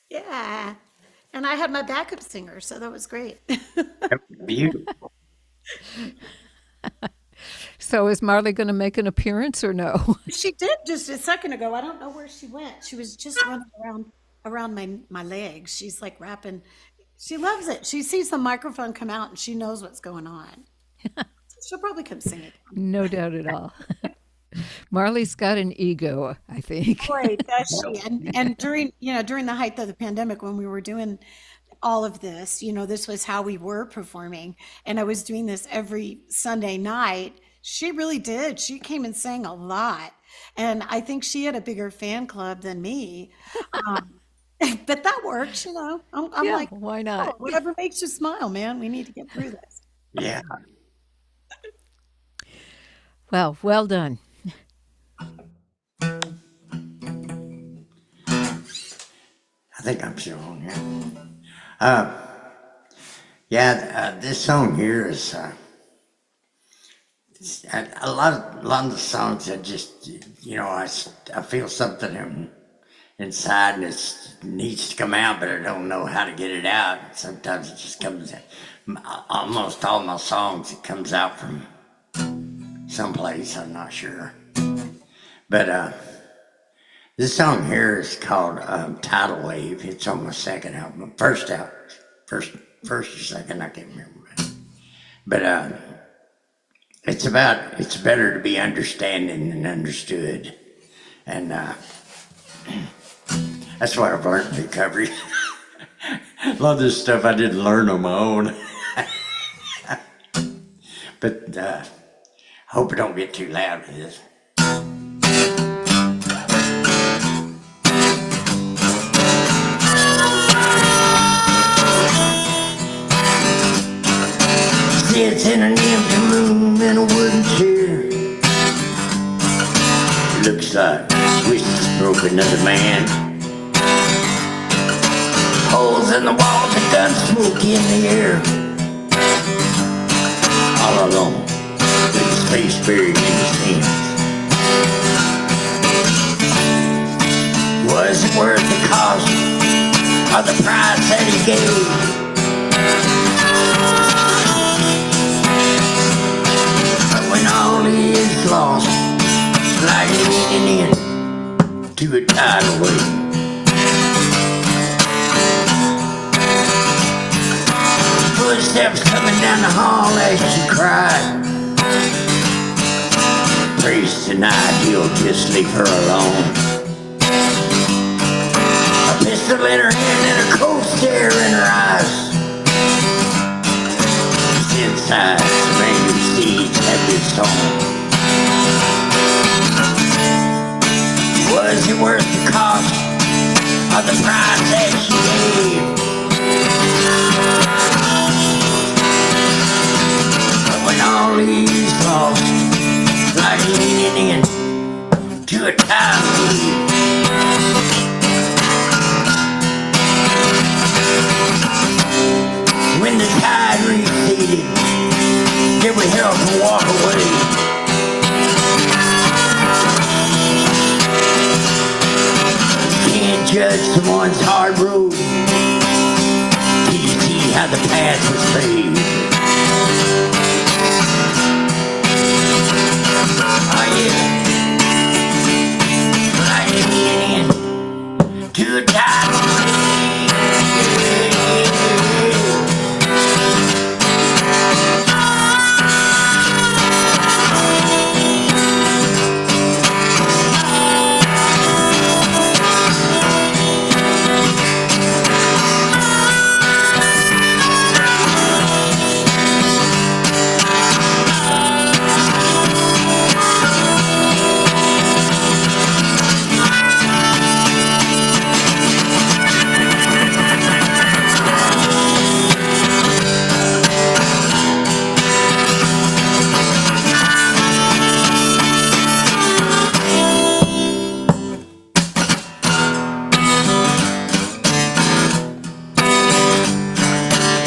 Yeah. And I had my backup singer, so that was great. Beautiful. So is Marley going to make an appearance or no? She did just a second ago. I don't know where she went. She was just running around my legs. She's like rapping. She loves it. She sees the microphone come out and she knows what's going on. So she'll probably come sing it. No doubt at all. Marley's got an ego, I think. Boy, does she. And during the height of the pandemic when we were doing all of this, this was how we were performing. And I was doing this every Sunday night. She really did. She came and sang a lot. And I think she had a bigger fan club than me. But that works, I'm Yeah, like, why not? oh, whatever makes you smile, man. We need to get through this. Yeah. Well, well done. I think I'm still on here. This song here is a lot of the songs that just I feel something inside and it needs to come out, but I don't know how to get it out. Sometimes it just comes out. Almost all my songs, it comes out from someplace, I'm not sure. But this song here is called Tidal Wave. It's on my second album. First or second, I can't remember. But it's better to be understanding than understood. And that's what I've learned in recovery. A lot of this stuff I didn't learn on my own. But hope it don't get too loud with this. Sits in an empty room in a wooden chair. Looks like whiskey's broke another man. Holes in the walls and gun smoke in the air. All alone, with his face buried in his hands. Was it worth the cost of the price that he gave? But when all is lost, like leaning in to a tidal wave. Footsteps coming down the hall as she cried. Priest denied he'll just leave her alone. A pistol in her hand and a cold stare in her eyes. Inside, surrender seeds have been sown. Was it worth the cost of the price that she gave? But when all is lost, like leaning in to a tidal wave. When the tide receded, did we help her walk away? judge someone's hard road till you see how the path was paved. Oh yeah, like getting into a tidal wave.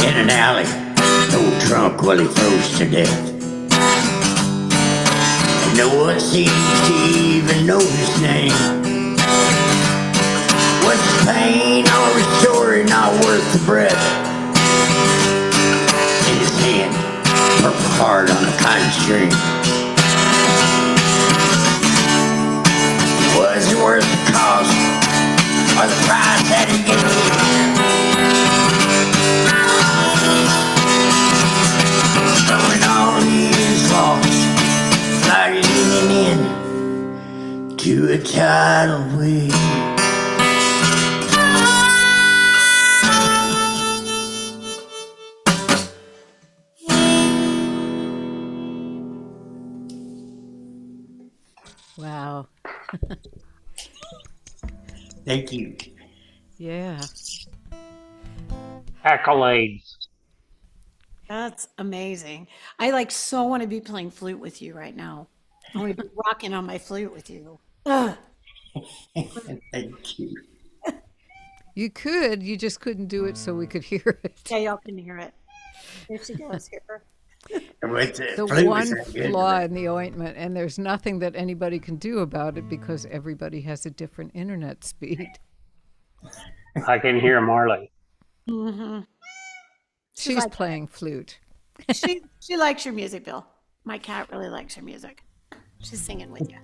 In an alley, no drunk while he froze to death. And no one seems to even know his name. Was his pain or his story not worth the breath? In his hand, purple heart on a cotton string. Was it worth the cost or the price that he gave? When all is lost, sliding in to a tidal wave. Wow. Thank you. Yeah. Accolades. That's amazing. I like so want to be playing flute with you right now. I want to be rocking on my flute with you. Ugh. Thank you. You could, you just couldn't do it so we could hear it. Yeah, y'all can hear it. Here she goes. Here. With The flute, one is that good? flaw in the ointment, and there's nothing that anybody can do about it because everybody has a different internet speed. I can hear Marley. Mm-hmm. She's like- playing flute. She likes your music, Bill. My cat really likes your music. She's singing with you.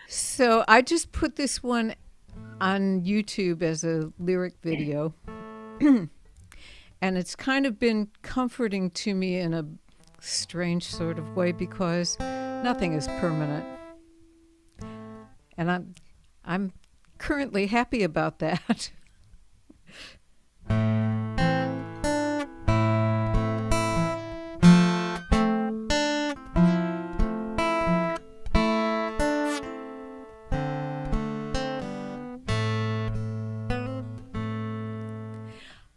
So I just put this one on YouTube as a lyric video. And it's kind of been comforting to me in a strange sort of way because nothing is permanent. And I'm currently happy about that.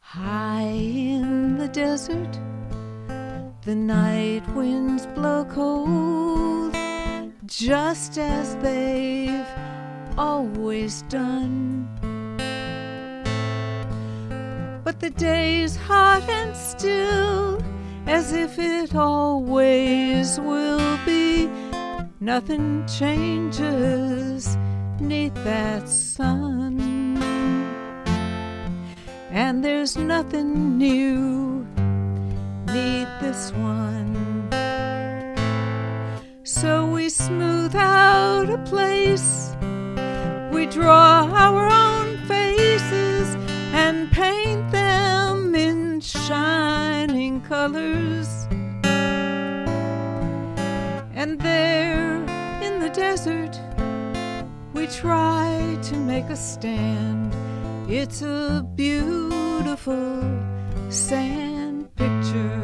High in the desert, the night winds blow cold, just as they've always done. But the day's hot and still, as if it always will be. Nothing changes 'neath that sun. And there's nothing new 'neath this one. So we smooth out a place, we draw our own faces and paint them in shining colors. And there in the desert, we try to make a stand. It's a beautiful sand picture.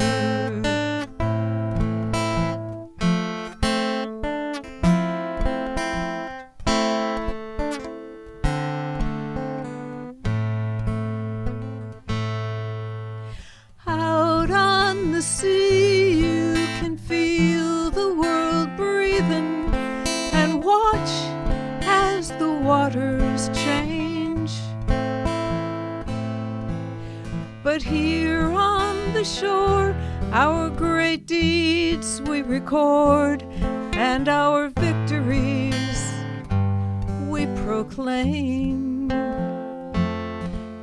Out on the sea, you can feel the world breathing and watch as the waters change. But here on the shore, our great deeds we record, and our victories we proclaim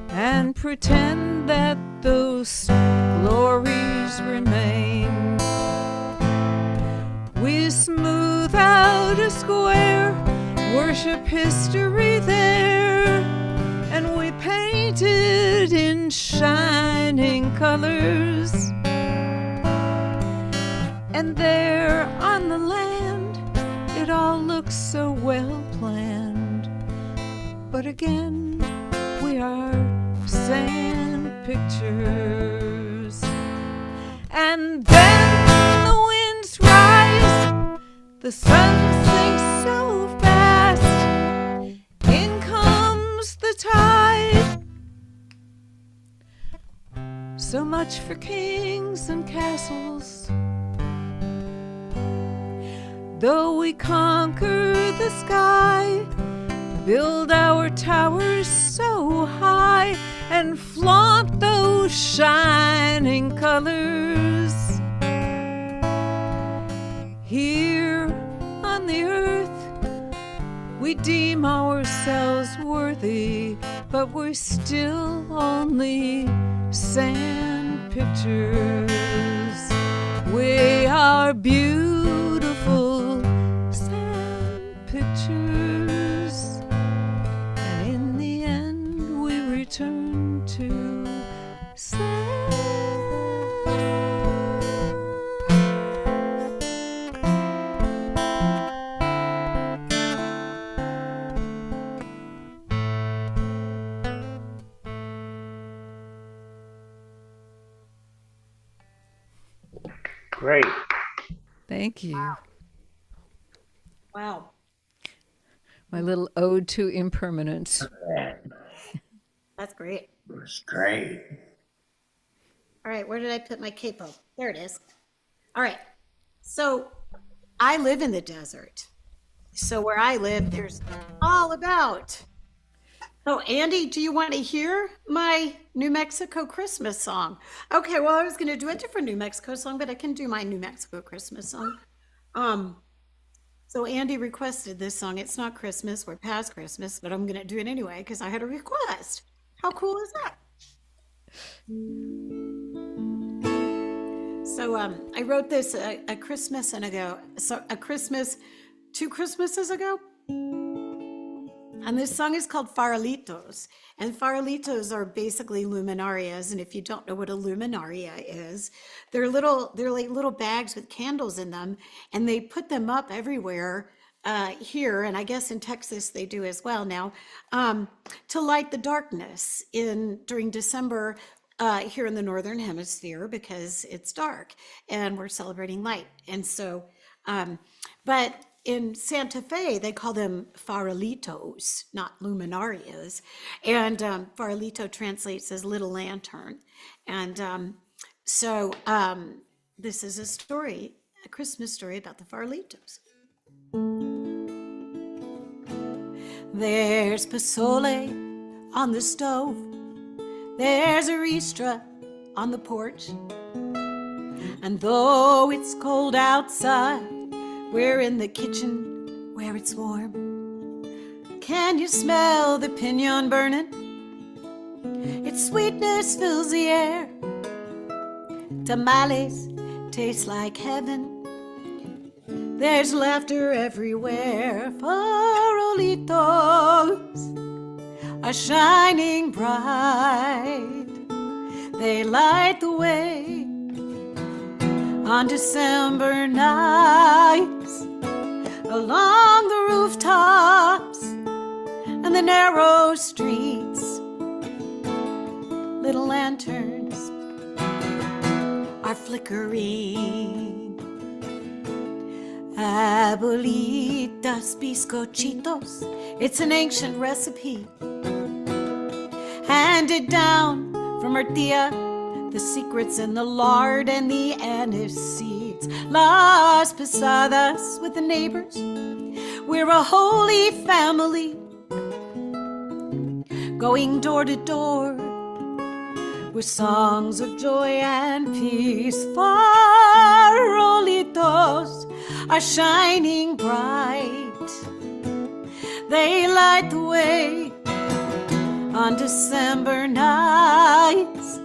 and pretend that those glories remain. We smooth out a square, worship history there, and we paint it in shining colors. And there on the land, it all looks so well planned. But again, we are sand pictures. And then the winds rise, the sun sinks so fast, in comes the tide. So much for kings and castles. Though we conquer the sky, build our towers so high, and flaunt those shining colors. Here on the earth, we deem ourselves worthy, but we're still only sand pictures. We are beautiful sand pictures, and in the end we return to sand. Great. Thank you. Wow. My little ode to impermanence. That That's great. was great. All right, where did I put my capo? There it is. All right. So I live in the desert. So where I live, there's all about. Oh, Andy, do you want to hear my New Mexico Christmas song? Okay, well, I was going to do a different New Mexico song, but I can do my New Mexico Christmas song. So Andy requested this song. It's not Christmas, we're past Christmas, but I'm going to do it anyway because I had a request. How cool is that? So I wrote this a Christmas and ago, so a Christmas, 2 Christmases ago. And this song is called Farolitos. And farolitos are basically luminarias. And if you don't know what a luminaria is, they're like little bags with candles in them. And they put them up everywhere here. And I guess in Texas they do as well now, to light the darkness during December here in the Northern Hemisphere because it's dark and we're celebrating light. And so, but in Santa Fe, they call them farolitos, not luminarias. And farolito translates as little lantern. And so this is a story, a Christmas story about the farolitos. There's pozole on the stove. There's a ristra on the porch. And though it's cold outside, we're in the kitchen where it's warm. Can you smell the piñon burning? Its sweetness fills the air. Tamales taste like heaven. There's laughter everywhere. Farolitos are shining bright. They light the way on December nights, along the rooftops and the narrow streets. Little lanterns are flickering. Abuelitas bizcochitos, it's an ancient recipe handed down from her tia. The secrets in the lard and the anise seeds. Las Posadas with the neighbors. We're a holy family, going door to door with songs of joy and peace. Farolitos are shining bright. They light the way on December nights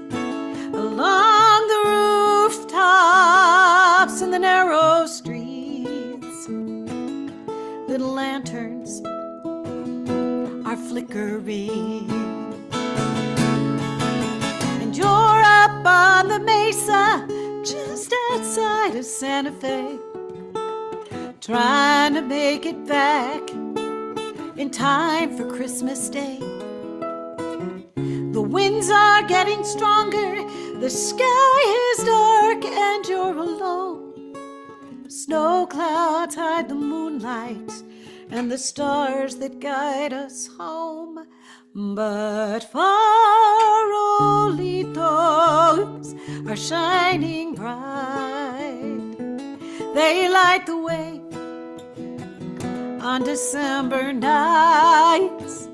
along the rooftops in the narrow streets. Little lanterns are flickering, and you're up on the mesa just outside of Santa Fe, trying to make it back in time for Christmas Day. The winds are getting stronger, the sky is dark, and you're alone. Snow clouds hide the moonlight and the stars that guide us home. But farolitos are shining bright. They light the way on December nights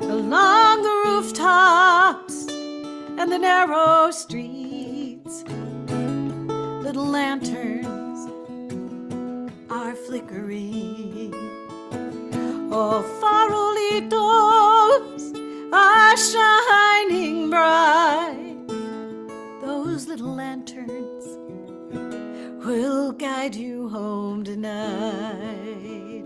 along the rooftops and the narrow streets. Little lanterns are flickering. Oh, farolitos are shining bright. Those little lanterns will guide you home tonight.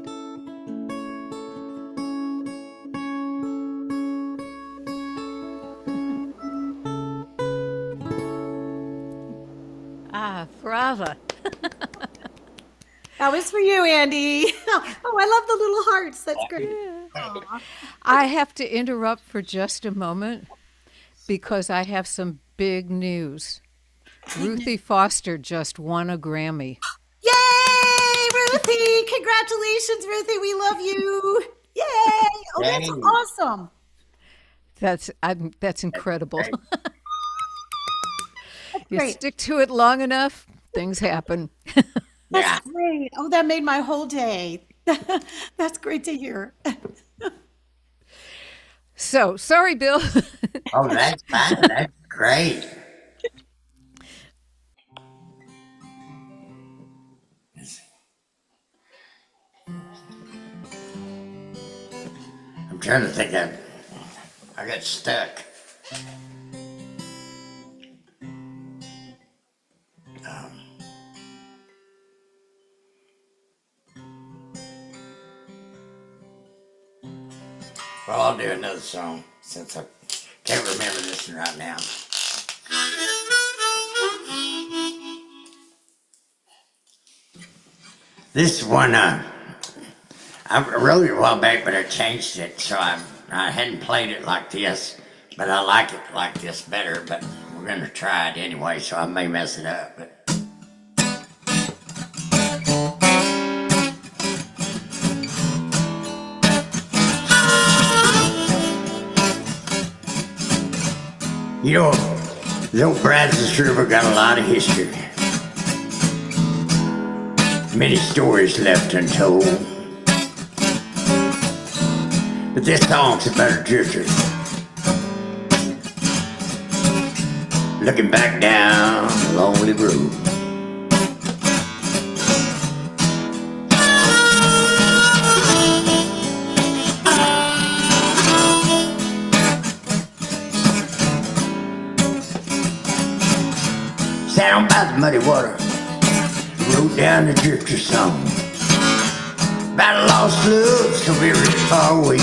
Ah, brava. That was for you, Andy. Oh, I love the little hearts. That's great. I have to interrupt for just a moment because I have some big news. Ruthie Foster just won a Grammy. Yay, Ruthie! Congratulations, Ruthie. We love you. Yay! Oh, that's Yay. awesome. That's incredible. You great. stick to it long enough, things happen. Yeah. Great. Oh, that made my whole day. That's great to hear. So, sorry, Bill. Oh, that's fine. That's great. I'm trying to think. I got stuck. Well, I'll do another song since I can't remember this one right now. This one, I wrote it a while back, but I changed it, so I hadn't played it like this, but I like it like this better, but we're gonna try it anyway, so I may mess it up, but. You know, the old Brazos River got a lot of history. Many stories left untold. But this song's about a drifter looking back down a lonely road. Down by the muddy water, wrote down the drifter song about a lost love so very far away.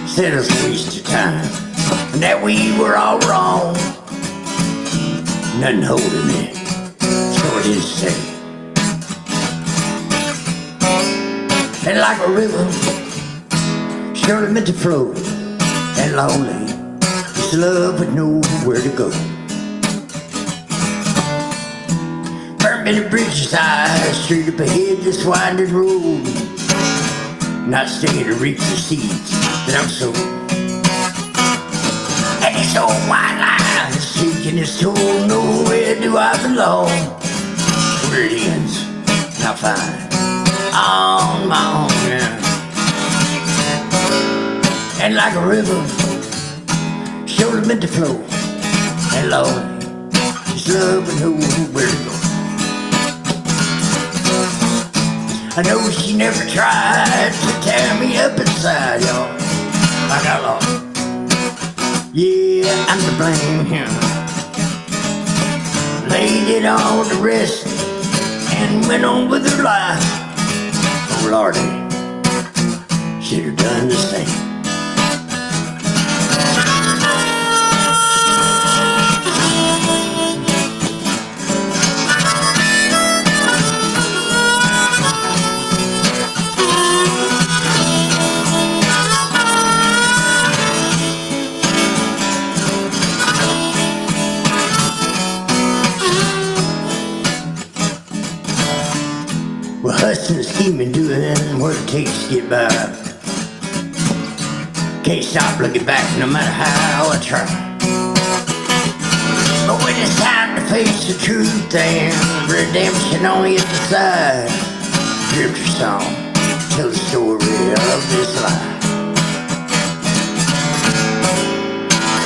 Said it was a waste of time, and that we were all wrong. Nothing holding me, so it is to say. And like a river, surely meant to flow, and lonely. It's love with nowhere to go. Burnt many bridges high, straight up ahead this winding road. Not staying to reap the seeds that I'm sowed. And this old white line is taking its toll. Nowhere do I belong. Where it ends, I'll find on my own. Yeah. And like a river, surely meant to flow, and Lord, it's love and nowhere to go. I know she never tried to tear me up inside, y'all. I got lost. Yeah, I'm to blame here. Laid it all to rest and went on with her life. Oh, Lordy, should have done the same. Well, hustling, scheming, doing what it takes to get by. Can't stop looking back no matter how I try. But when it's time to face the truth and redemption on the other side, Scripture song tells the story of this life.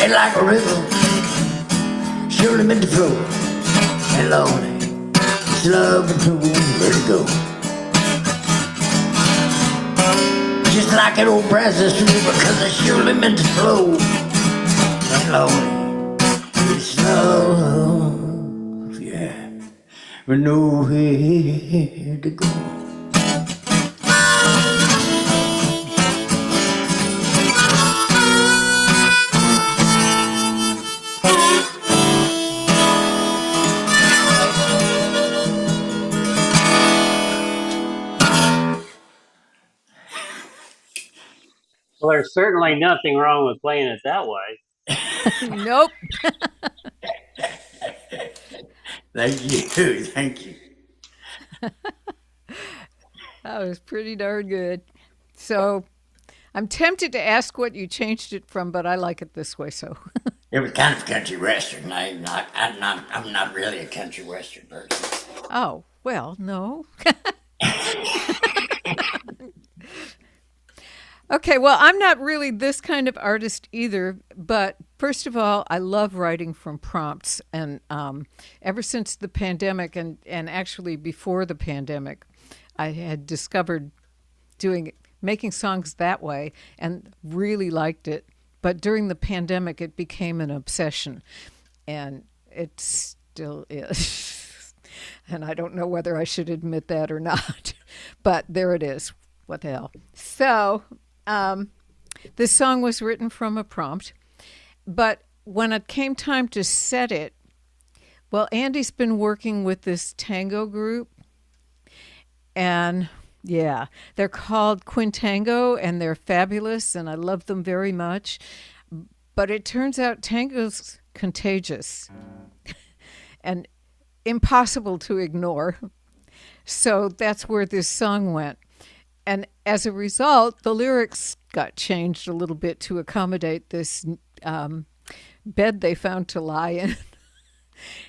And like a river, surely meant to flow, and lonely, it's love until we let it go. Just like an old Brazos river, cause it's surely meant to flow. And lonely, it's love, yeah, with nowhere to go. Well, there's certainly nothing wrong with playing it that way. Nope. Thank you, thank you. That was pretty darn good. So I'm tempted to ask what you changed it from, but I like it this way. So It was kind of country western. I'm not really a country western person. oh, well, no. Okay, well, I'm not really this kind of artist either, but first of all, I love writing from prompts. And ever since the pandemic, and actually before the pandemic, I had discovered making songs that way and really liked it. But during the pandemic, it became an obsession, and it still is. And I don't know whether I should admit that or not, but there it is. What the hell? So this song was written from a prompt, but when it came time to set it, well, Andy's been working with this tango group, and yeah, they're called Quintango, and they're fabulous, and I love them very much. But it turns out tango's contagious and impossible to ignore. So that's where this song went. And as a result, the lyrics got changed a little bit to accommodate this bed they found to lie in.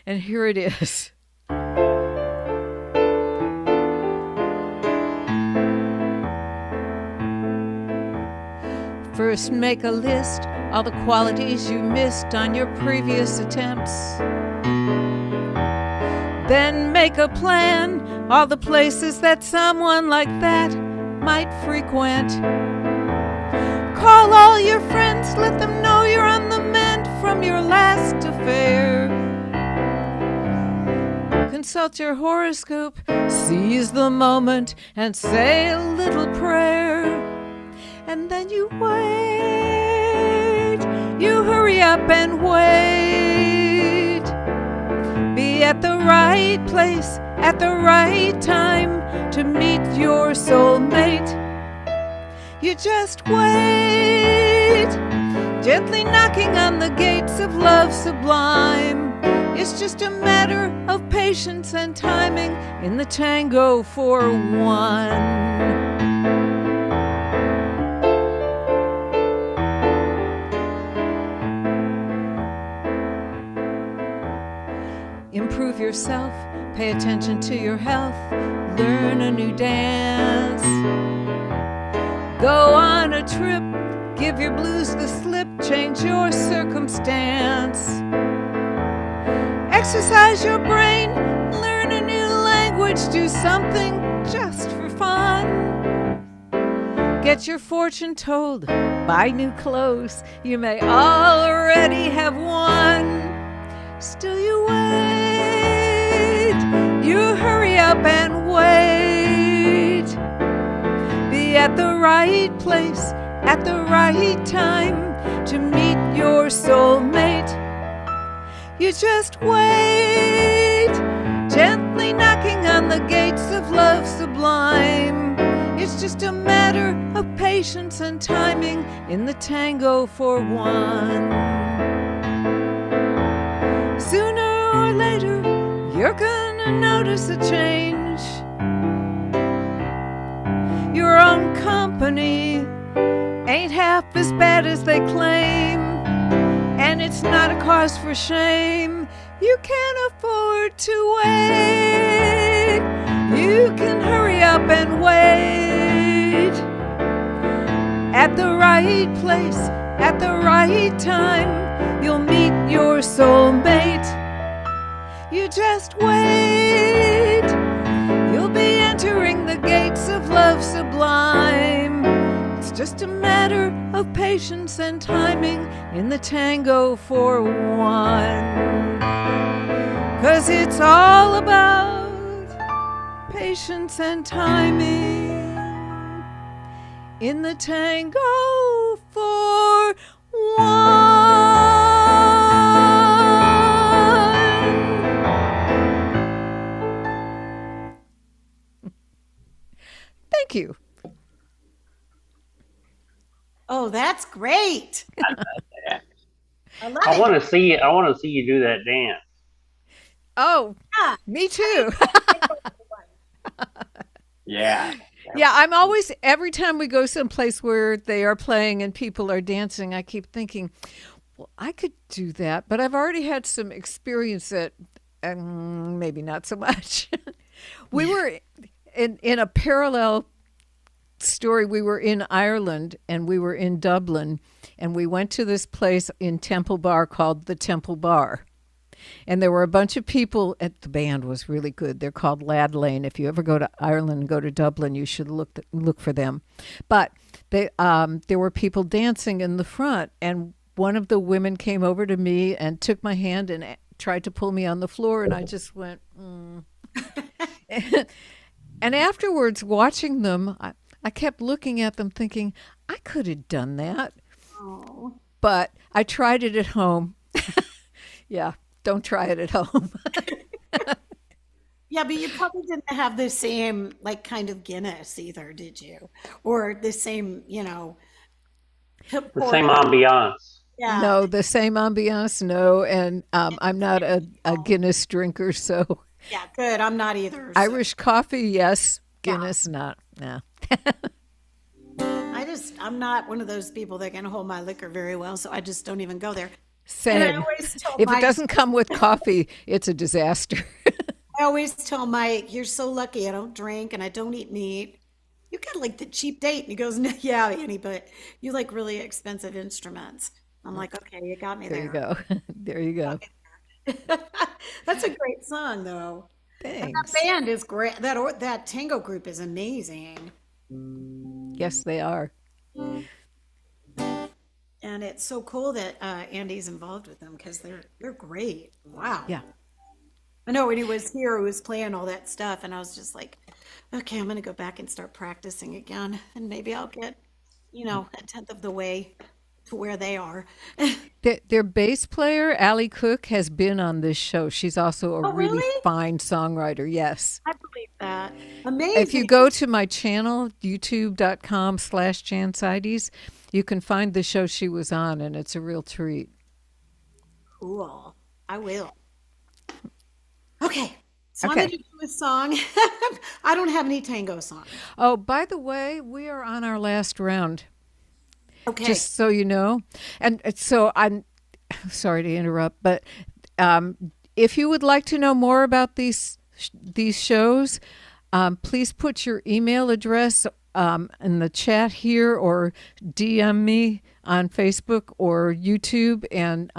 And here it is. First, make a list, all the qualities you missed on your previous attempts. Then make a plan, all the places that someone like that might frequent. Call all your friends, let them know you're on the mend from your last affair. Consult your horoscope, seize the moment, and say a little prayer. And then you wait, you hurry up and wait. Be at the right place, at the right time to meet your soulmate. You just wait, gently knocking on the gates of love sublime. It's just a matter of patience and timing in the tango for one. Improve yourself, pay attention to your health, learn a new dance. Go on a trip, give your blues the slip, change your circumstance. Exercise your brain, learn a new language, do something just for fun. Get your fortune told, buy new clothes, you may already have won. Still you wait, you hurry up and wait. Be at the right place, at the right time to meet your soulmate. You just wait, gently knocking on the gates of love sublime. It's just a matter of patience and timing in the tango for one. Sooner or later, you're gonna notice a change. Your own company ain't half as bad as they claim, and it's not a cause for shame. You can't afford to wait. You can hurry up and wait. At the right place, at the right time, you'll meet your soulmate. You just wait. You'll be entering the gates of love sublime. It's just a matter of patience and timing in the tango for one. 'Cause it's all about patience and timing in the tango for one. Thank you. Oh, that's great. I love I it. want to see. I want to see you do that dance. Oh, Yeah. me too. Yeah. Yeah, I'm always, every time we go someplace where they are playing and people are dancing, I keep thinking, well, I could do that, but I've already had some experience that maybe not so much. We were in a parallel story. We were in Ireland and we were in Dublin, and we went to this place in Temple Bar called the Temple Bar. And there were a bunch of people at the band was really good. They're called Lad Lane. If you ever go to Ireland and go to Dublin, you should look for them. But they there were people dancing in the front, and one of the women came over to me and took my hand and tried to pull me on the floor, and I just went, And afterwards, watching them, I kept looking at them thinking, I could have done that. Oh. But I tried it at home. Yeah. Don't try it at home. Yeah, but you probably didn't have the same like kind of Guinness either, did you? Or the same, The same ambiance. Yeah. No, the same ambiance, no. And I'm not a Guinness drinker, so Yeah, good. I'm not either. So Irish coffee, yes. Guinness, not. No. I'm not one of those people that can hold my liquor very well, so I just don't even go there. And I Same. always tell If it Mike, doesn't come with coffee, it's a disaster. I always tell Mike, you're so lucky I don't drink and I don't eat meat. You got like the cheap date. And he goes, no, yeah, Annie, but you like really expensive instruments. I'm like, okay, you got me There you there. go. There you go. That's a great song, though. And that Thanks. band is great. That tango group is amazing, Yes, they are. and it's so cool that Andy's involved with them because they're great. Wow. Yeah. I know when he was here, he was playing all that stuff, and I was just like, okay, I'm gonna go back and start practicing again, and maybe I'll get, a tenth of the way to where they are. Their bass player, Allie Cook, has been on this show. She's also a Oh, really really? fine songwriter. Yes. I believe that. If you Amazing. go to my channel, youtube.com/Jansides, you can find the show she was on, and it's a real treat. Cool. I will. Okay. So I'm Okay. gonna do a song. I don't have any tango songs. Oh, by the way, we are on our last round, Okay. just so you know. And so I'm sorry to interrupt, but if you would like to know more about these shows, please put your email address in the chat here, or DM me on Facebook or YouTube, and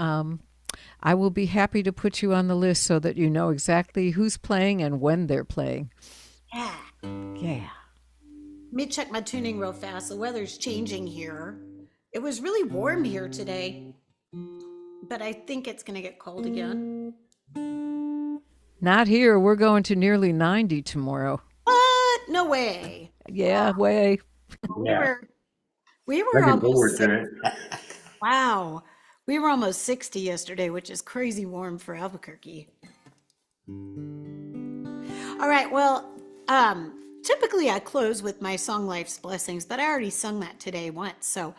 I will be happy to put you on the list so that you know exactly who's playing and when they're playing. Yeah. Yeah. Let me check my tuning real fast. The weather's changing here. It was really warm here today, but I think it's going to get cold again. Not here. We're going to nearly 90 tomorrow. What? No way. Yeah, way. We Yeah. were we were Looking almost forward six, to it. wow. We were almost 60 yesterday, which is crazy warm for Albuquerque. All right, well, typically I close with my song Life's Blessings, but I already sung that today once, so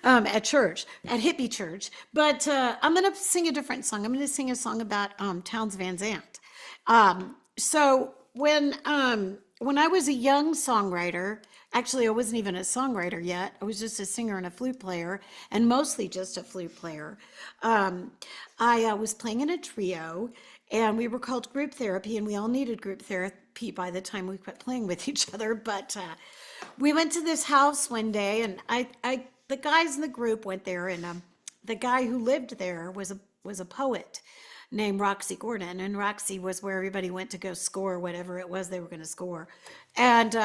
at church, at hippie church. But I'm going to sing a different song. I'm going to sing a song about Townes Van Zandt. So when I was a young songwriter, actually I wasn't even a songwriter yet. I was just a singer and a flute player, and mostly just a flute player. I was playing in a trio, and we were called group therapy, and we all needed group therapy by the time we quit playing with each other. But we went to this house one day, and the guys in the group went there, and the guy who lived there was a poet named Roxy Gordon, and Roxy was where everybody went to go score whatever it was they were going to score. And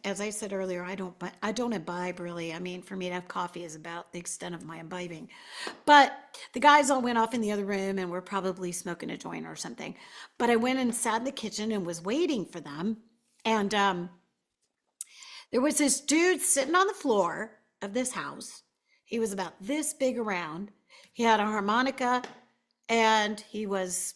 as I said earlier, I don't imbibe really. I mean, for me to have coffee is about the extent of my imbibing. But the guys all went off in the other room and were probably smoking a joint or something. But I went and sat in the kitchen and was waiting for them. And there was this dude sitting on the floor of this house. He was about this big around. He had a harmonica and he was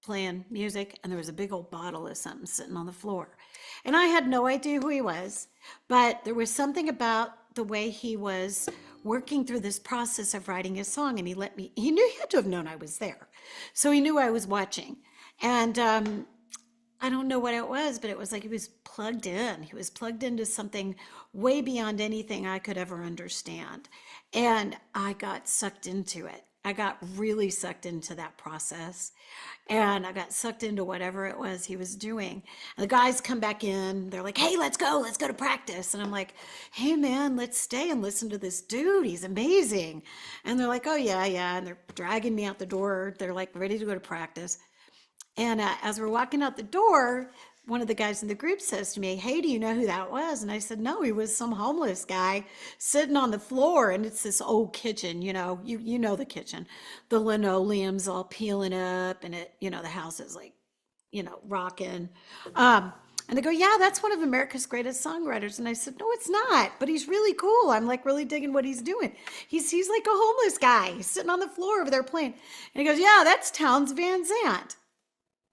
playing music, and there was a big old bottle of something sitting on the floor. And I had no idea who he was, but there was something about the way he was working through this process of writing his song, and he knew he had to have known I was there. So he knew I was watching. And I don't know what it was, but it was like he was plugged in. He was plugged into something way beyond anything I could ever understand. And I got sucked into it. I got really sucked into that process, and I got sucked into whatever it was he was doing. And the guys come back in, they're like, hey, let's go to practice. And I'm like, hey man, let's stay and listen to this dude. He's amazing. And they're like, oh yeah. And they're dragging me out the door. They're like ready to go to practice. And as we're walking out the door, one of the guys in the group says to me, hey, do you know who that was? And I said, no, he was some homeless guy sitting on the floor. And it's this old kitchen, you know the kitchen, the linoleum's all peeling up, and the house is like, rocking. And they go, yeah, that's one of America's greatest songwriters. And I said, no, it's not, but he's really cool. I'm like really digging what he's doing. He's like a homeless guy. He's sitting on the floor over there playing. And he goes, yeah, that's Townes Van Zandt.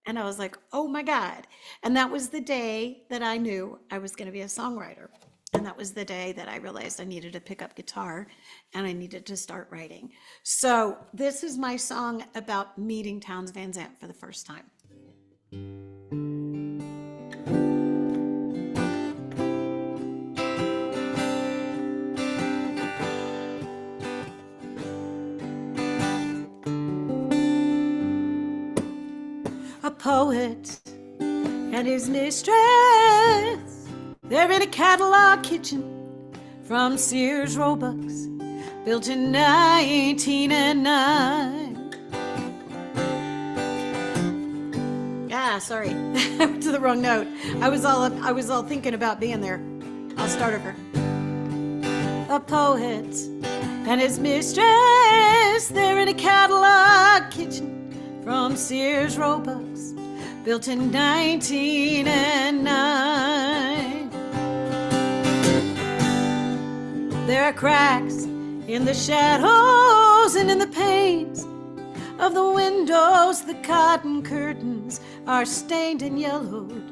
And I was like, oh my God. And that was the day that I knew I was going to be a songwriter. And that was the day that I realized I needed to pick up guitar and I needed to start writing. So this is my song about meeting Townes Van Zandt for the first time. Poet and his mistress, they're in a catalog kitchen from Sears Roebuck's, built in 1909. Sorry, I went to the wrong note. I was all thinking about being there. I'll start over. A poet and his mistress, they're in a catalog kitchen from Sears Roebuck's, built in 1909. There are cracks in the shadows and in the panes of the windows. The cotton curtains are stained and yellowed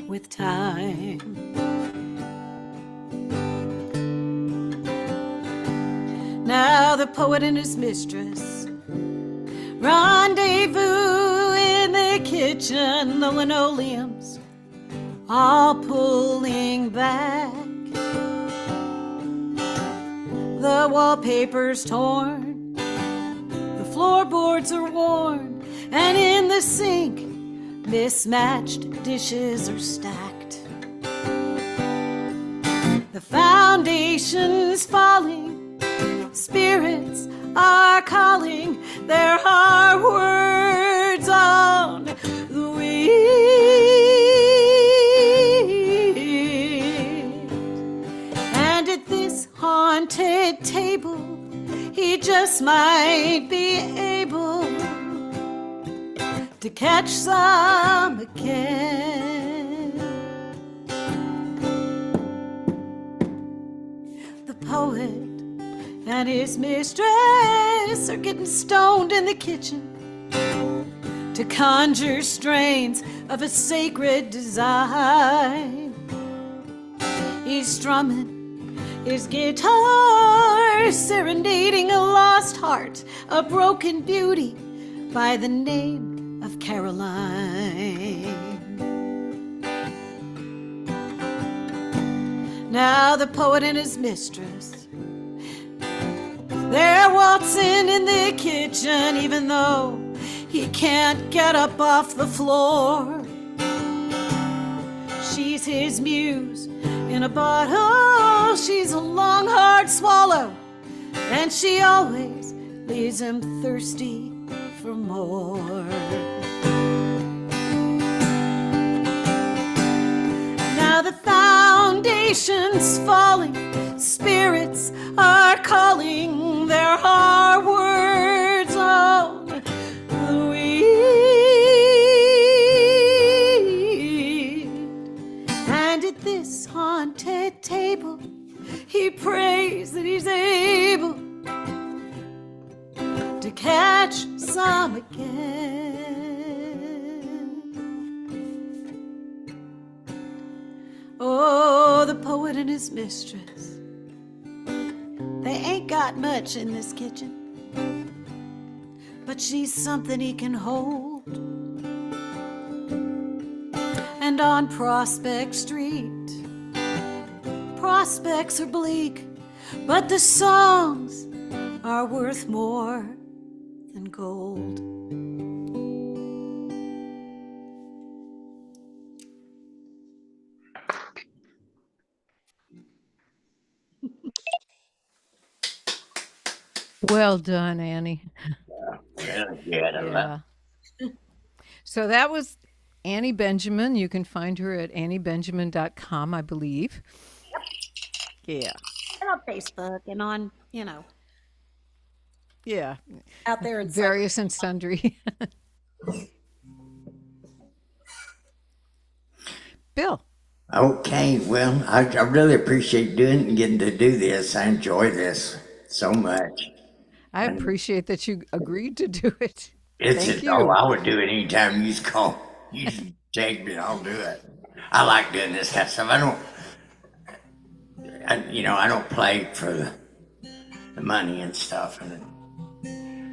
with time. Now the poet and his mistress rendezvous in the kitchen, the linoleums all pulling back. The wallpaper's torn, the floorboards are worn, and in the sink, mismatched dishes are stacked. The foundation's falling, spirits are calling, there are words on the And at this haunted table, he just might be able to catch some again. The poet and his mistress are getting stoned in the kitchen to conjure strains of a sacred design. He's strumming his guitar, serenading a lost heart, a broken beauty by the name of Caroline. Now the poet and his mistress, they're waltzing in the kitchen, even though he can't get up off the floor. She's his muse in a bottle, she's a long, hard swallow, and she always leaves him thirsty for more. Now the foundation's falling, spirits are calling, there are words on the weed. And at this haunted table, he prays that he's able to catch some again. Oh, the poet and his mistress, they ain't got much in this kitchen, but she's something he can hold. And on Prospect Street, prospects are bleak, but the songs are worth more than gold. Well done, Annie. Really good. I love Yeah. So that was Annie Benjamin. You can find her at anniebenjamin.com, I believe. Yeah. And on Facebook and on, Yeah. out there in Various and sundry. Bill. Okay, well, I really appreciate getting to do this. I enjoy this so much. I appreciate that you agreed to do it. It's Thank just, you. I would do it anytime you call. You just take me, I'll do it. I like doing this kind of stuff. I don't play for the money and stuff, and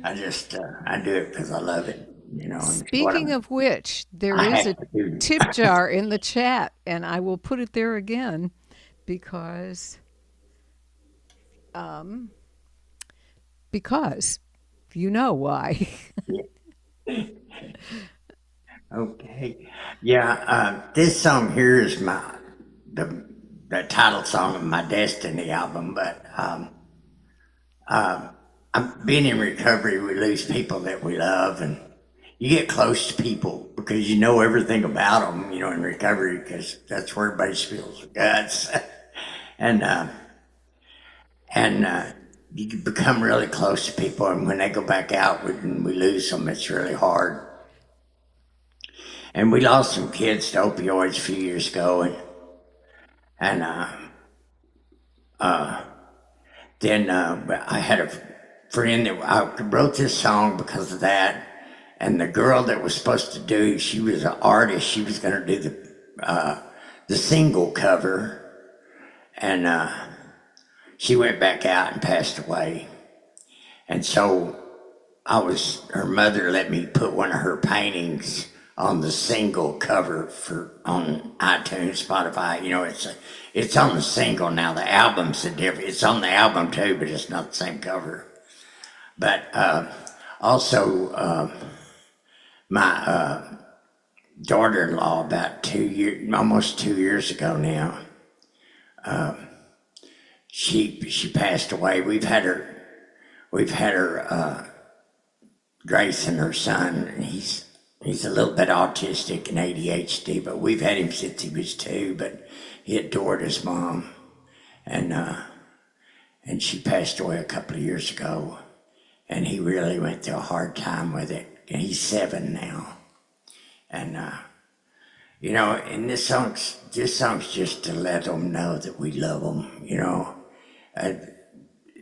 I just I do it because I love it. And Speaking of which, there I is have a to do. tip jar in the chat, and I will put it there again because you know why. Okay, yeah. This song here is the title song of my Destiny album, but being in recovery, we lose people that we love, and you get close to people because you know everything about them, in recovery, because that's where everybody spills their guts. and you can become really close to people, and when they go back out and we lose them, it's really hard. And we lost some kids to opioids a few years ago, and then I had a friend that I wrote this song because of that. And the girl that was supposed to do, she was an artist. She was going to do the single cover, and she went back out and passed away. And so her mother let me put one of her paintings on the single cover on iTunes, Spotify. It's on the single now. The album's it's on the album too, but it's not the same cover. But also, my daughter-in-law, almost 2 years ago now, she passed away. We've had her Grace and her son. He's a little bit autistic and ADHD, but we've had him since he was 2. But he adored his mom, and she passed away a couple of years ago, and he really went through a hard time with it. And he's 7 now, and and this song's just to let them know that we love them.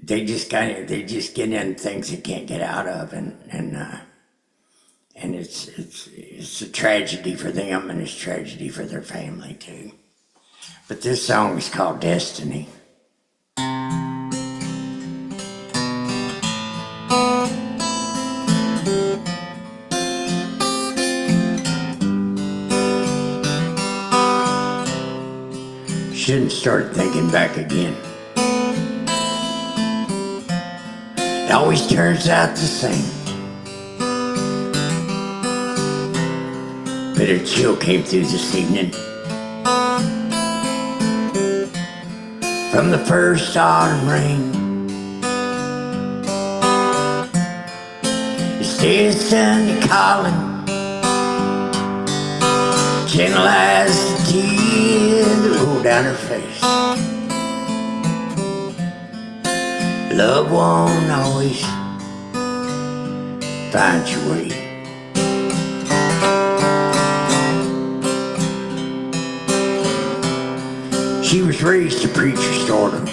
They just get in things they can't get out of, and it's a tragedy for them, and it's a tragedy for their family too. But this song is called Destiny. Shouldn't start thinking back again. It always turns out the same. But a chill came through this evening. From the first autumn rain. It's destiny calling. Gentle as the tears that roll down her face. Love won't always find your way. She was raised a preacher's daughter.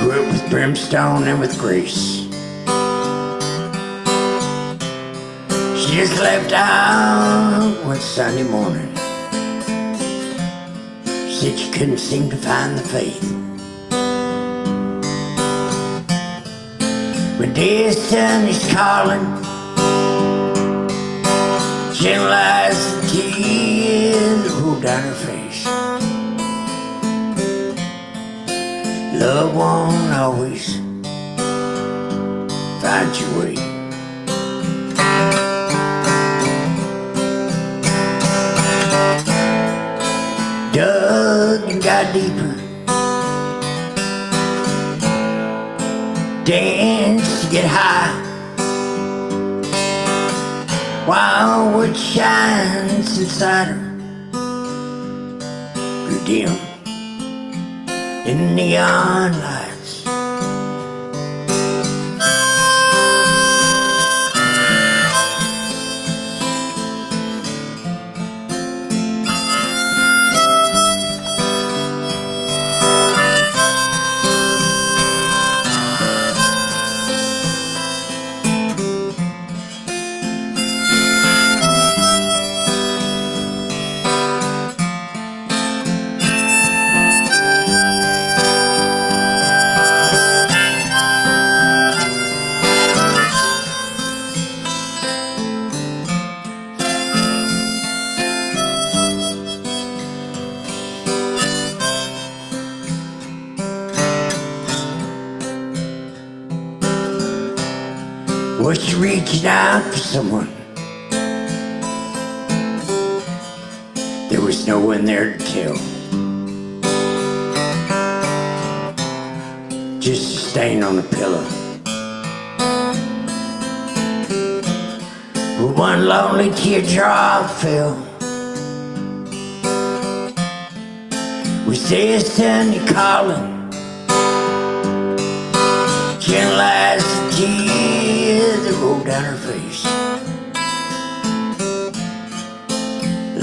Grew up with brimstone and with grace. She just left out one Sunday morning. She said she couldn't seem to find the faith. When destiny's calling, gentle as the tears that roll down her face. Love won't always find your way. Dug and got deeper, danced to get high, while what shines inside her grew dim in neon lights. Was she reaching out for someone? There was no one there to tell. Just a stain on a pillow. Where one lonely teardrop fell. Was destiny calling? Gentle as the tears that roll down her face.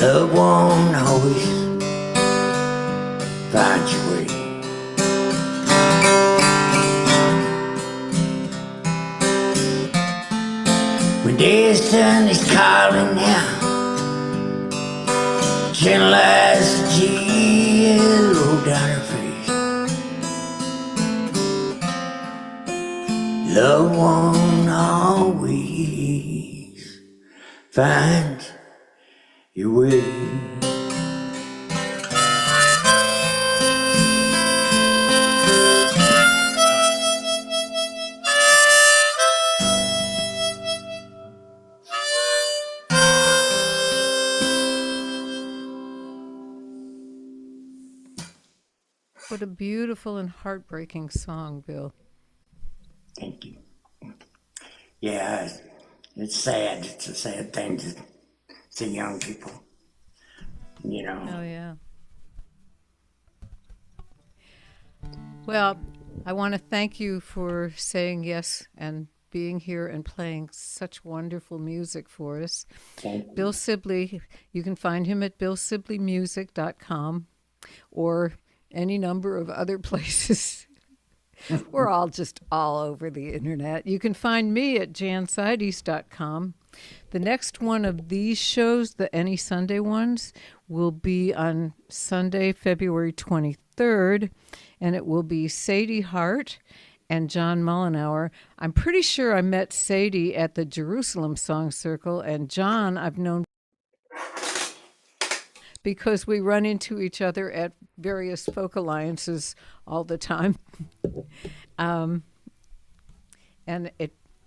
Love won't always find your way. When destiny's calling now, gentle as the tears that roll down her face. Love won't always find your way. What a beautiful and heartbreaking song, Bill. Thank you. Yeah, it's sad. It's a sad thing to see young people, Oh, yeah. Well, I want to thank you for saying yes and being here and playing such wonderful music for us. Bill Sibley, you can find him at billsibleymusic.com or any number of other places. We're all just all over the internet. You can find me at jansides.com. The next one of these shows, the Any Sunday ones, will be on Sunday, February 23rd, and it will be Sadie Hart and John Mullenauer. I'm pretty sure I met Sadie at the Jerusalem Song Circle, and John I've known because we run into each other at various folk alliances all the time. And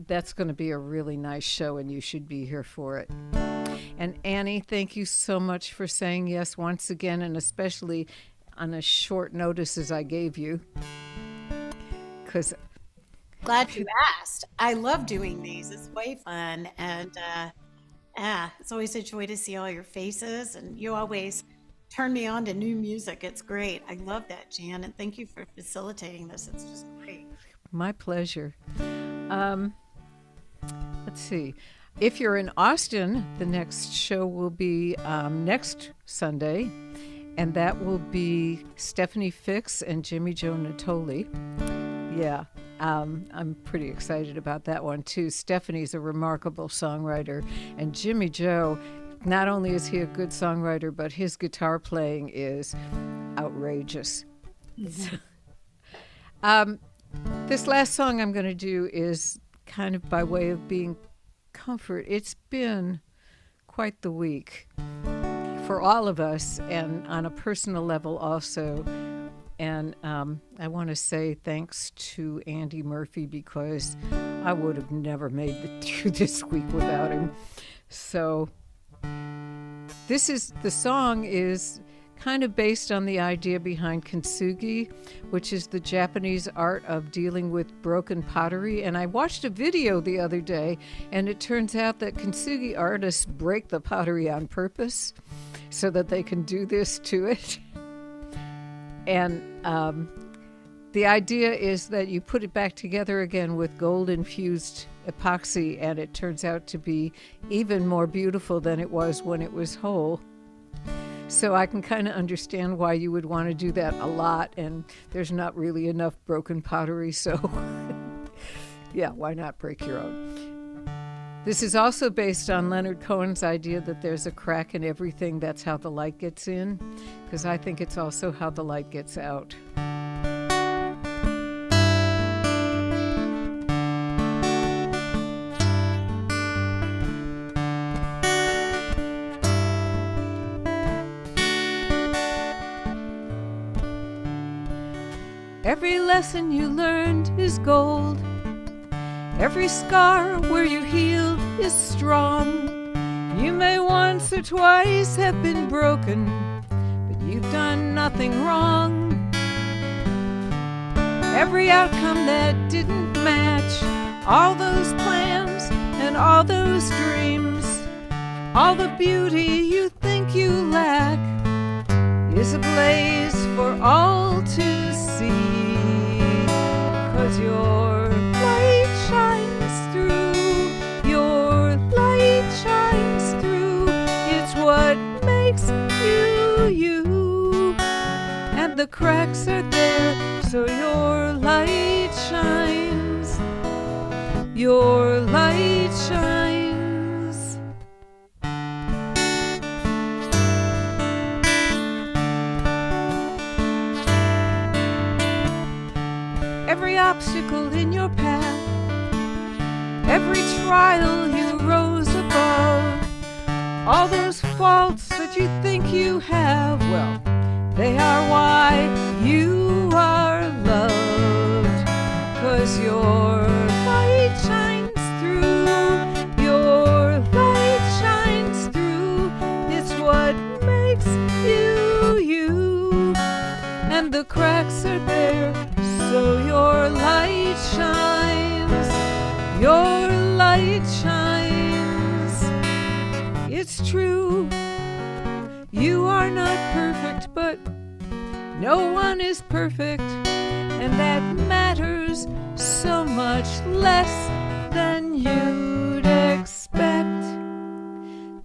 that's going to be a really nice show, and you should be here for it. And Annie, thank you so much for saying yes once again, and especially on as short notice as I gave you. Because Glad you asked. I love doing these. It's way fun. And it's always a joy to see all your faces. And you always turn me on to new music. It's great. I love that, Jan. And thank you for facilitating this. It's just great. my pleasure. Let's see. If you're in Austin, the next show will be next Sunday, and that will be Stephanie Fix and Jimmy Joe Natoli. Yeah, I'm pretty excited about that one too. Stephanie's a remarkable songwriter, and Jimmy Joe, not only is he a good songwriter, but his guitar playing is outrageous. This last song I'm going to do is kind of by way of being comfort. It's been quite the week for all of us, and on a personal level also. And I want to say thanks to Andy Murphy, because I would have never made it through this week without him. So the song is kind of based on the idea behind kintsugi, which is the Japanese art of dealing with broken pottery. And I watched a video the other day, and it turns out that kintsugi artists break the pottery on purpose so that they can do this to it. And the idea is that you put it back together again with gold-infused epoxy, and it turns out to be even more beautiful than it was when it was whole. So I can kind of understand why you would want to do that a lot, and there's not really enough broken pottery, so yeah, why not break your own? This is also based on Leonard Cohen's idea that there's a crack in everything. That's how the light gets in, because I think it's also how the light gets out. Every lesson you learned is gold. Every scar where you healed is strong. You may once or twice have been broken, but you've done nothing wrong. Every outcome that didn't match all those plans and all those dreams, all the beauty you think you lack is ablaze for all to see. 'Cause your light shines through, your light shines through. It's what makes you you, and the cracks are there, so your light shines, your light shines. Every obstacle in your path, every trial you rose above, all those faults that you think you have, well, they are why you are loved. 'Cause your light shines through, your light shines through. It's what makes you you, and the cracks are there, so your light shines, your light shines. It's true, you are not perfect, but No one is perfect, and that matters so much less than you'd expect.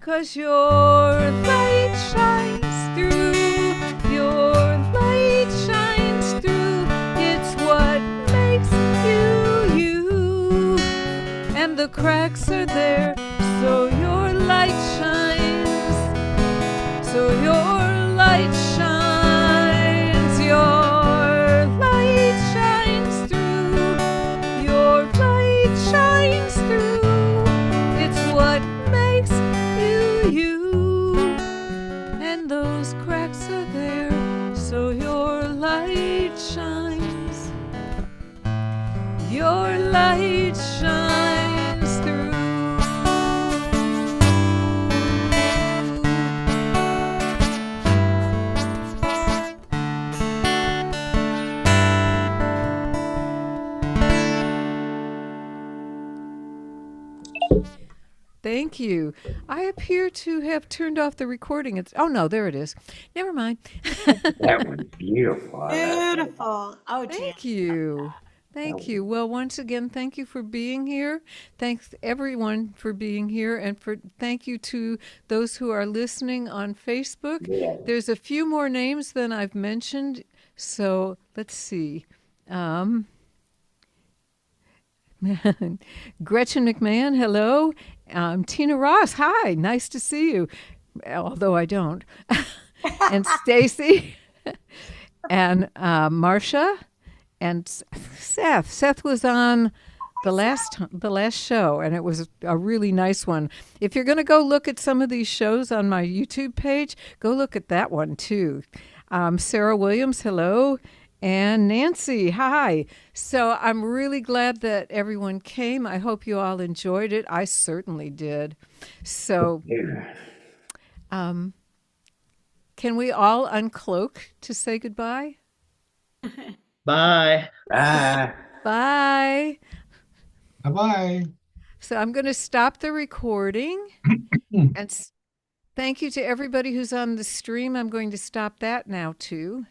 'Cause your light shines through, your light shines through. It's what makes you you. And the cracks are there, so your light shines. So your light shines. Your light shines through. Your light shines through. It's what makes you you. And those cracks are there, so your light shines. Your light shines through. Thank you. I appear to have turned off the recording. Oh no, there it is. Never mind. That was beautiful. Beautiful. Oh, dear. Thank you. Thank you. Well, once again, thank you for being here. Thanks everyone for being here, and thank you to those who are listening on Facebook. Yeah. There's a few more names than I've mentioned, so let's see. Gretchen McMahon, hello. Tina Ross, hi. Nice to see you, although I don't. And Stacy, and Marcia, and Seth. Seth was on the last show, and it was a really nice one. If you're going to go look at some of these shows on my YouTube page, go look at that one too. Sarah Williams, hello. And Nancy, hi. So I'm really glad that everyone came. I hope you all enjoyed it. I certainly did. So can we all uncloak to say goodbye? Bye. Bye. Bye. Bye-bye. So I'm going to stop the recording. And thank you to everybody who's on the stream. I'm going to stop that now too.